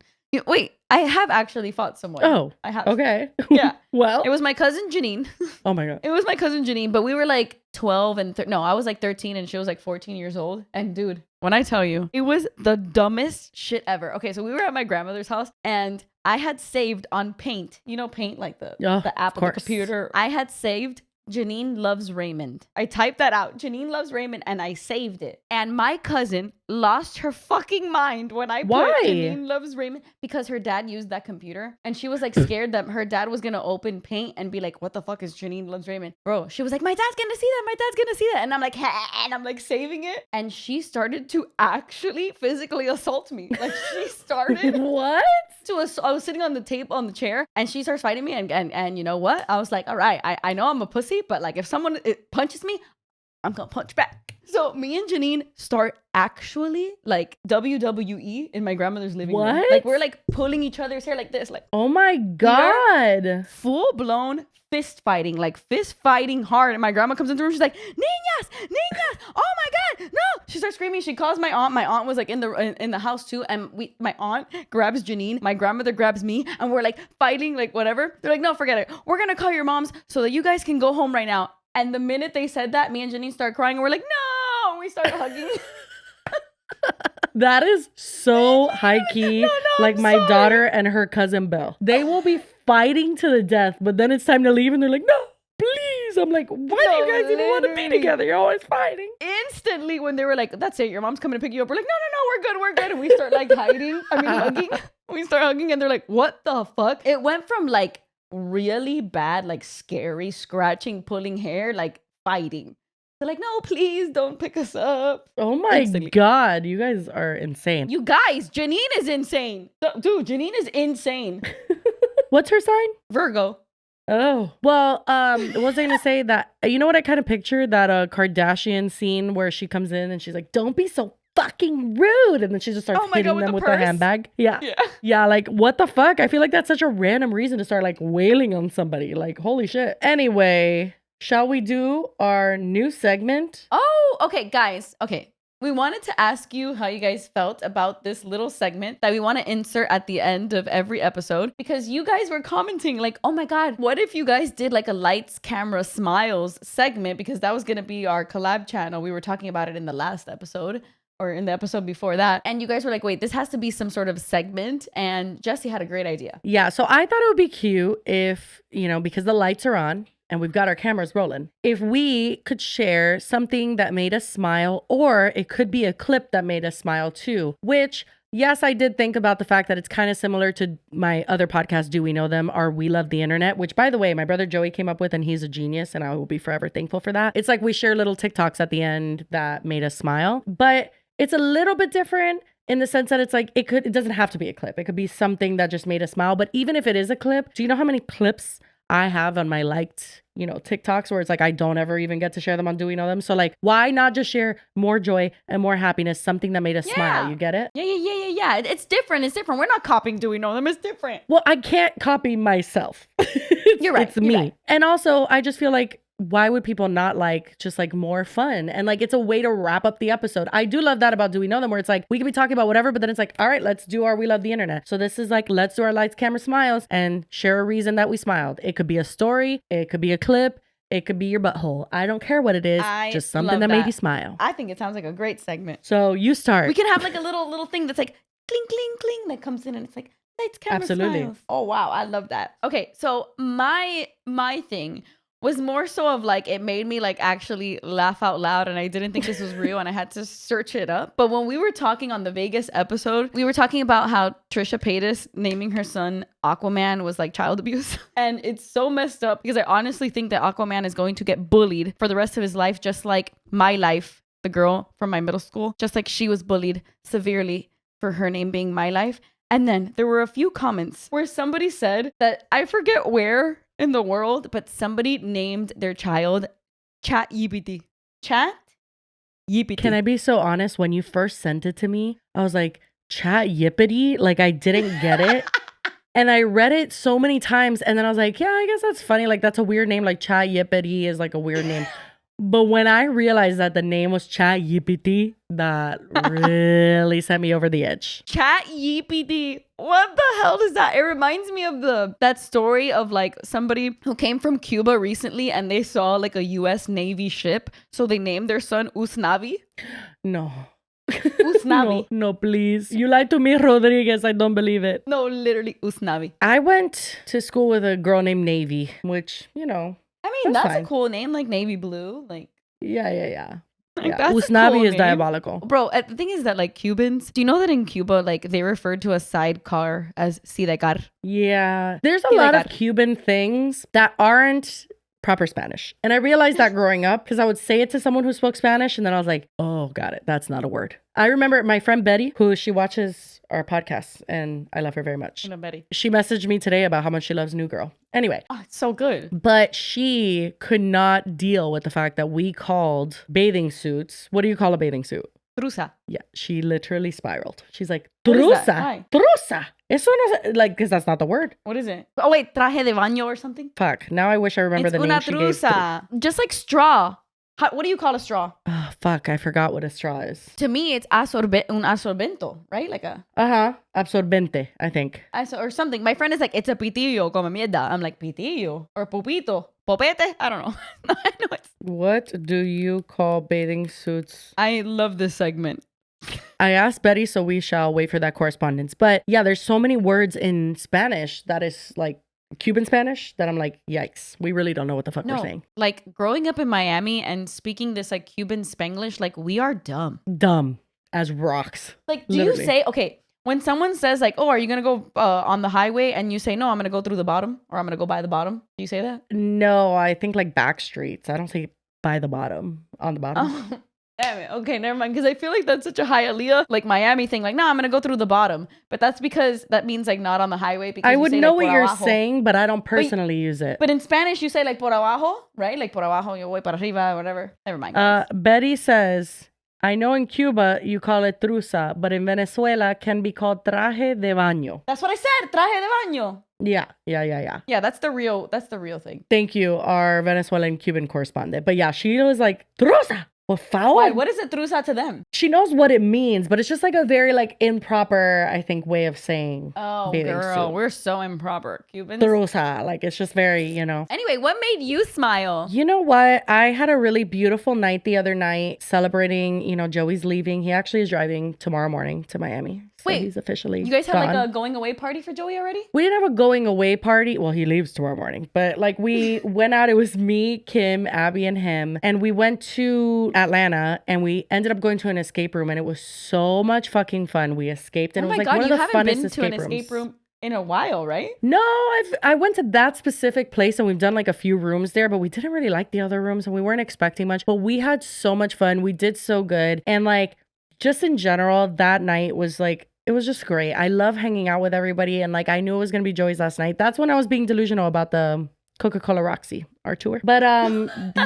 Wait, I have actually fought someone. Oh, I have. Okay. Yeah. Well, It was my cousin Janine. Oh my God. It was my cousin Janine, but we were like 12 and no, I was like 13 and she was like 14 years old. And dude, when I tell you, it was the dumbest shit ever. Okay, so we were at my grandmother's house and I had saved on Paint. You know Paint, like the app on the computer. I had saved Janine Loves Raymond. I typed that out. Janine Loves Raymond, and I saved it. And my cousin lost her fucking mind when I put Janine Loves Raymond because her dad used that computer and she was like scared that her dad was gonna open Paint and be like, what the fuck is Janine Loves Raymond? Bro, she was like, my dad's gonna see that. My dad's gonna see that. And I'm like, and I'm like saving it. And she started to actually physically assault me. Like she started. What? I was sitting on the table on the chair and she starts fighting me and you know what? I was like, all right, I know I'm a pussy, but like if someone punches me, I'm gonna punch back. So me and Janine start actually like WWE in my grandmother's living room. Like we're like pulling each other's hair like this, like oh my God. Full blown fist fighting hard. And my grandma comes into the room, she's like, niñas, oh my God, no. She starts screaming. She calls my aunt. My aunt was like in the house too. And my aunt grabs Janine, my grandmother grabs me, and we're like fighting, like whatever. They're like, no, forget it. We're gonna call your moms so that you guys can go home right now. And the minute they said that, me and Janine start crying and we're like, no, and we start hugging. That is so high key. No, like I'm my sorry. daughter and her cousin Belle. They will be fighting to the death, but then it's time to leave and they're like, no, please. I'm like, why do you guys even want to be together? You're always fighting. Instantly when they were like, that's it, your mom's coming to pick you up. We're like, no, we're good. And we start like hugging. We start hugging and they're like, what the fuck? It went from like really bad, like scary, scratching, pulling hair, like fighting. They're like, no, please don't pick us up. Oh my God. You guys are insane. You guys, Janine is insane. Dude, Janine is insane. What's her sign? Virgo. Oh, well, was I going to say that, you know what I kind of picture? That Kardashian scene where she comes in and she's like, don't be so fucking rude. And then she just starts hitting them with the handbag. Yeah. Like, what the fuck? I feel like that's such a random reason to start like wailing on somebody. Like, holy shit. Anyway, shall we do our new segment? Oh, okay, guys. Okay. We wanted to ask you how you guys felt about this little segment that we want to insert at the end of every episode because you guys were commenting like, oh my God, what if you guys did like a lights, camera, smiles segment because that was going to be our collab channel. We were talking about it in the last episode or in the episode before that. And you guys were like, wait, this has to be some sort of segment. And Jessi had a great idea. Yeah. So I thought it would be cute if, because the lights are on and we've got our cameras rolling, if we could share something that made us smile, or it could be a clip that made us smile too, which, yes, I did think about the fact that it's kind of similar to my other podcast, Do We Know Them, or We Love the Internet, which, by the way, my brother Joey came up with, and he's a genius, and I will be forever thankful for that. It's like we share little TikToks at the end that made us smile, but it's a little bit different in the sense that it's like, it doesn't have to be a clip. It could be something that just made us smile. But even if it is a clip, do you know how many clips I have on my liked, TikToks where it's like I don't ever even get to share them on Do We Know Them? So like, why not just share more joy and more happiness, something that made us smile? You get it? Yeah. It's different. We're not copying Do We Know Them. It's different. Well, I can't copy myself. You're right. It's me. Right. And also, I just feel like, why would people not like just like more fun? And like, it's a way to wrap up the episode. I do love that about Do We Know Them, where it's like, we could be talking about whatever, but then it's like, all right, let's do our We Love the Internet. So this is like, let's do our lights, camera, smiles and share a reason that we smiled. It could be a story. It could be a clip. It could be your butthole. I don't care what it is. Just something that made you smile. I think it sounds like a great segment. So you start. We can have like a little thing that's like cling, cling, cling that comes in and it's like, lights, camera, smiles. Oh, wow. I love that. Okay. So my thing was more so of like, it made me like actually laugh out loud and I didn't think this was real and I had to search it up. But when we were talking on the Vegas episode, we were talking about how Trisha Paytas naming her son Aquaman was like child abuse. And it's so messed up because I honestly think that Aquaman is going to get bullied for the rest of his life, just like my life, the girl from my middle school, just like she was bullied severely for her name being My Life. And then there were a few comments where somebody said that, I forget where in the world, but somebody named their child Chat Yippity. Chat Yippity. Can I be so honest? When you first sent it to me, I was like, Chat Yippity? Like, I didn't get it. And I read it so many times. And then I was like, yeah, I guess that's funny. Like, that's a weird name. Like, Chat Yippity is like a weird name. But when I realized that the name was ChatGPT, that really sent me over the edge. ChatGPT. What the hell is that? It reminds me of that story of like somebody who came from Cuba recently and they saw like a US Navy ship. So they named their son Usnavi. No. Usnavi. No, please. You lied to me, Rodriguez. I don't believe it. No, literally Usnavi. I went to school with a girl named Navy, which, you know. I mean, that's a cool name, like navy blue. Like, yeah. Like, Usnavi cool is name. Diabolical. Bro, the thing is that like Cubans, do you know that in Cuba, like they refer to a sidecar as sidecar? Yeah. There's a lot of Cuban things that aren't proper Spanish. And I realized that growing up because I would say it to someone who spoke Spanish and then I was like, oh, got it. That's not a word. I remember my friend Betty, who she watches our podcasts and I love her very much. Hello, Betty. She messaged me today about how much she loves New Girl. Anyway. Oh, it's so good. But she could not deal with the fact that we called bathing suits. What do you call a bathing suit? Trusa. Yeah, she literally spiraled. She's like, trusa. Trusa. Eso no, like, because that's not the word. What is it? Oh, wait, traje de baño or something? Fuck. Now I wish I remember the name she gave. Trusa. Just like straw. What do you call a straw? Oh, fuck. I forgot what a straw is. To me, it's un absorbento, right? Like a... Absorbente, I think. Or something. My friend is like, it's a pitillo, como mierda. I'm like, pitillo? Or pupito? Popete? I don't know. I know it's... What do you call bathing suits? I love this segment. I asked Betty, so we shall wait for that correspondence. But yeah, there's so many words in Spanish that is like Cuban Spanish that I'm like, yikes, we really don't know what the fuck we're saying. Like growing up in Miami and speaking this like Cuban Spanglish, like we are dumb. Dumb as rocks. Like, do you say, okay, when someone says like, oh, are you going to go on the highway? And you say, no, I'm going to go through the bottom or I'm going to go by the bottom. Do you say that? No, I think like back streets. I don't say by the bottom, on the bottom. Oh. Damn it. Okay, never mind. Because I feel like that's such a Hialeah, like Miami thing. Like, no, I'm going to go through the bottom. But that's because that means like not on the highway. Because I would know like, what you're saying, but I don't personally use it. But in Spanish, you say like por abajo, right? Like por abajo, yo voy para arriba, whatever. Never mind. Betty says, I know in Cuba you call it trusa, but in Venezuela can be called traje de baño. That's what I said. Traje de baño. Yeah. Yeah, that's the real thing. Thank you, our Venezuelan Cuban correspondent. But yeah, she was like, trusa. Por favor. Why? What is a trusa to them? She knows what it means, but it's just like a very like improper, I think, way of saying. Oh, girl, we're so improper. Cubans. Trusa, like it's just very, you know. Anyway, what made you smile? You know what? I had a really beautiful night the other night celebrating, you know, Joey's leaving. He actually is driving tomorrow morning to Miami. So wait, he's officially you guys had gone. like a going away party for Joey already? We didn't have a going away party. Well, he leaves tomorrow morning, but like we went out. It was me, Kim, Abby, and him, and we went to Atlanta, and we ended up going to an escape room, and it was so much fucking fun. We escaped, and it was like one of the funnest escape rooms. You haven't been to an escape room in a while, right? No, I went to that specific place, and we've done like a few rooms there, but we didn't really like the other rooms, and we weren't expecting much. But we had so much fun. We did so good, and like just in general, that night was like. It was just great. I love hanging out with everybody. And like, I knew it was going to be Joey's last night. That's when I was being delusional about the Coca-Cola Roxy, our tour. But,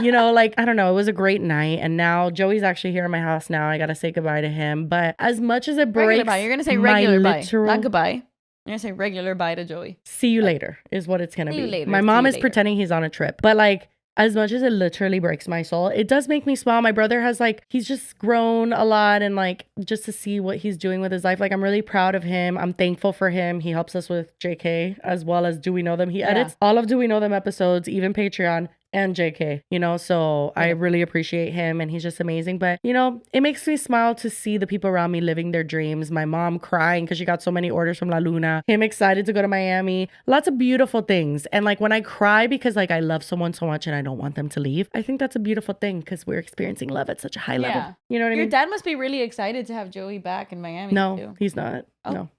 you know, like, I don't know. It was a great night. And now Joey's actually here in my house now. I got to say goodbye to him. But as much as it breaks regular bye. You're going to say regular bye, not goodbye. You're going to say regular bye to Joey. See you later is what it's going to be. Later, my mom is pretending he's on a trip. But like, as much as it literally breaks my soul, it does make me smile. My brother has like, he's just grown a lot, and like just to see what he's doing with his life, like I'm really proud of him. I'm thankful for him. He helps us with JK as well as Do We Know Them. He edits all of Do We Know Them episodes, even Patreon and JK, you know, so I really appreciate him and he's just amazing. But, you know, it makes me smile to see the people around me living their dreams. My mom crying because she got so many orders from La Luna, him excited to go to Miami, lots of beautiful things. And like when I cry because like I love someone so much and I don't want them to leave, I think that's a beautiful thing because we're experiencing love at such a high level. You know what I mean? Your dad must be really excited to have Joey back in Miami. No, too. He's not. Oh. No.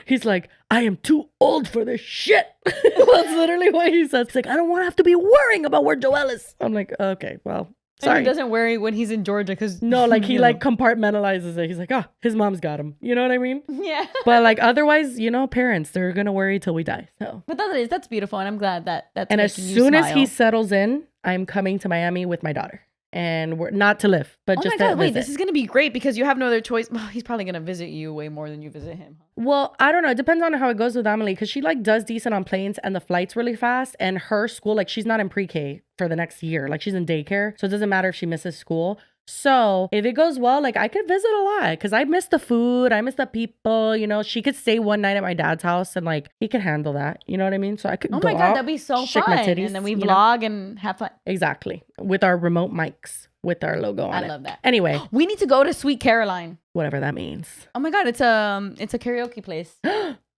He's like, I am too old for this shit. That's literally what he says. He's like, I don't want to have to be worrying about where Joel is. I'm like, okay, well, sorry. And he doesn't worry when he's in Georgia because... No, like he like compartmentalizes it. He's like, oh, his mom's got him. You know what I mean? Yeah. But like otherwise, you know, parents, they're going to worry till we die. So. But that's beautiful. And I'm glad that's and as soon as he settles in, I'm coming to Miami with my daughter. and we're not to live, but Oh just my to God, wait, visit. this is going to be great because you have no other choice. Well, he's probably going to visit you way more than you visit him. Well, I don't know. It depends on how it goes with Emily because she like does decent on planes and the flight's really fast. And her school, like she's not in pre-K for the next year. Like she's in daycare. So it doesn't matter if she misses school. So if it goes well, like I could visit a lot because I miss the food. I miss the people. You know, she could stay one night at my dad's house and like he could handle that. You know what I mean? So I could Oh go my God, out, that'd be so shake fun. my titties, And then we you know? vlog and have fun. Exactly. With our remote mics with our logo on it. I love that. Anyway, We need to go to Sweet Caroline. whatever that means. Oh my God, it's a karaoke place.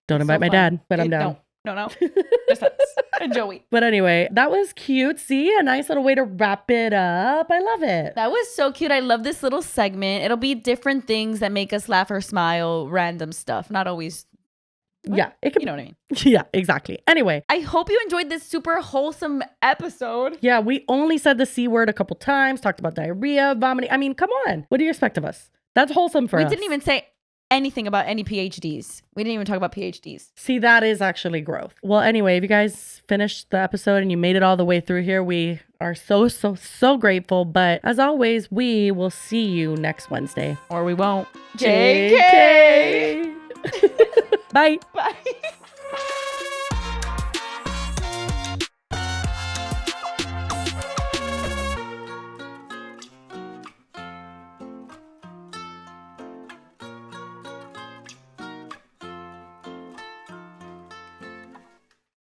Don't invite my dad, but I'm down. No. Just us and Joey. But anyway, that was cute. See, a nice little way to wrap it up. I love it. That was so cute. I love this little segment. It'll be different things that make us laugh or smile, random stuff, not always. Yeah, it could. You know what I mean? Yeah, exactly. Anyway, I hope you enjoyed this super wholesome episode. yeah, we only said the C word a couple times, talked about diarrhea, vomiting. I mean, come on. What do you expect of us? That's wholesome for us. We didn't even say anything about any PhDs. We didn't even talk about PhDs. See, that is actually growth. Well, anyway, if you guys finished the episode and you made it all the way through here, we are so grateful. But as always, we will see you next Wednesday. Or we won't. JK. Bye. Bye.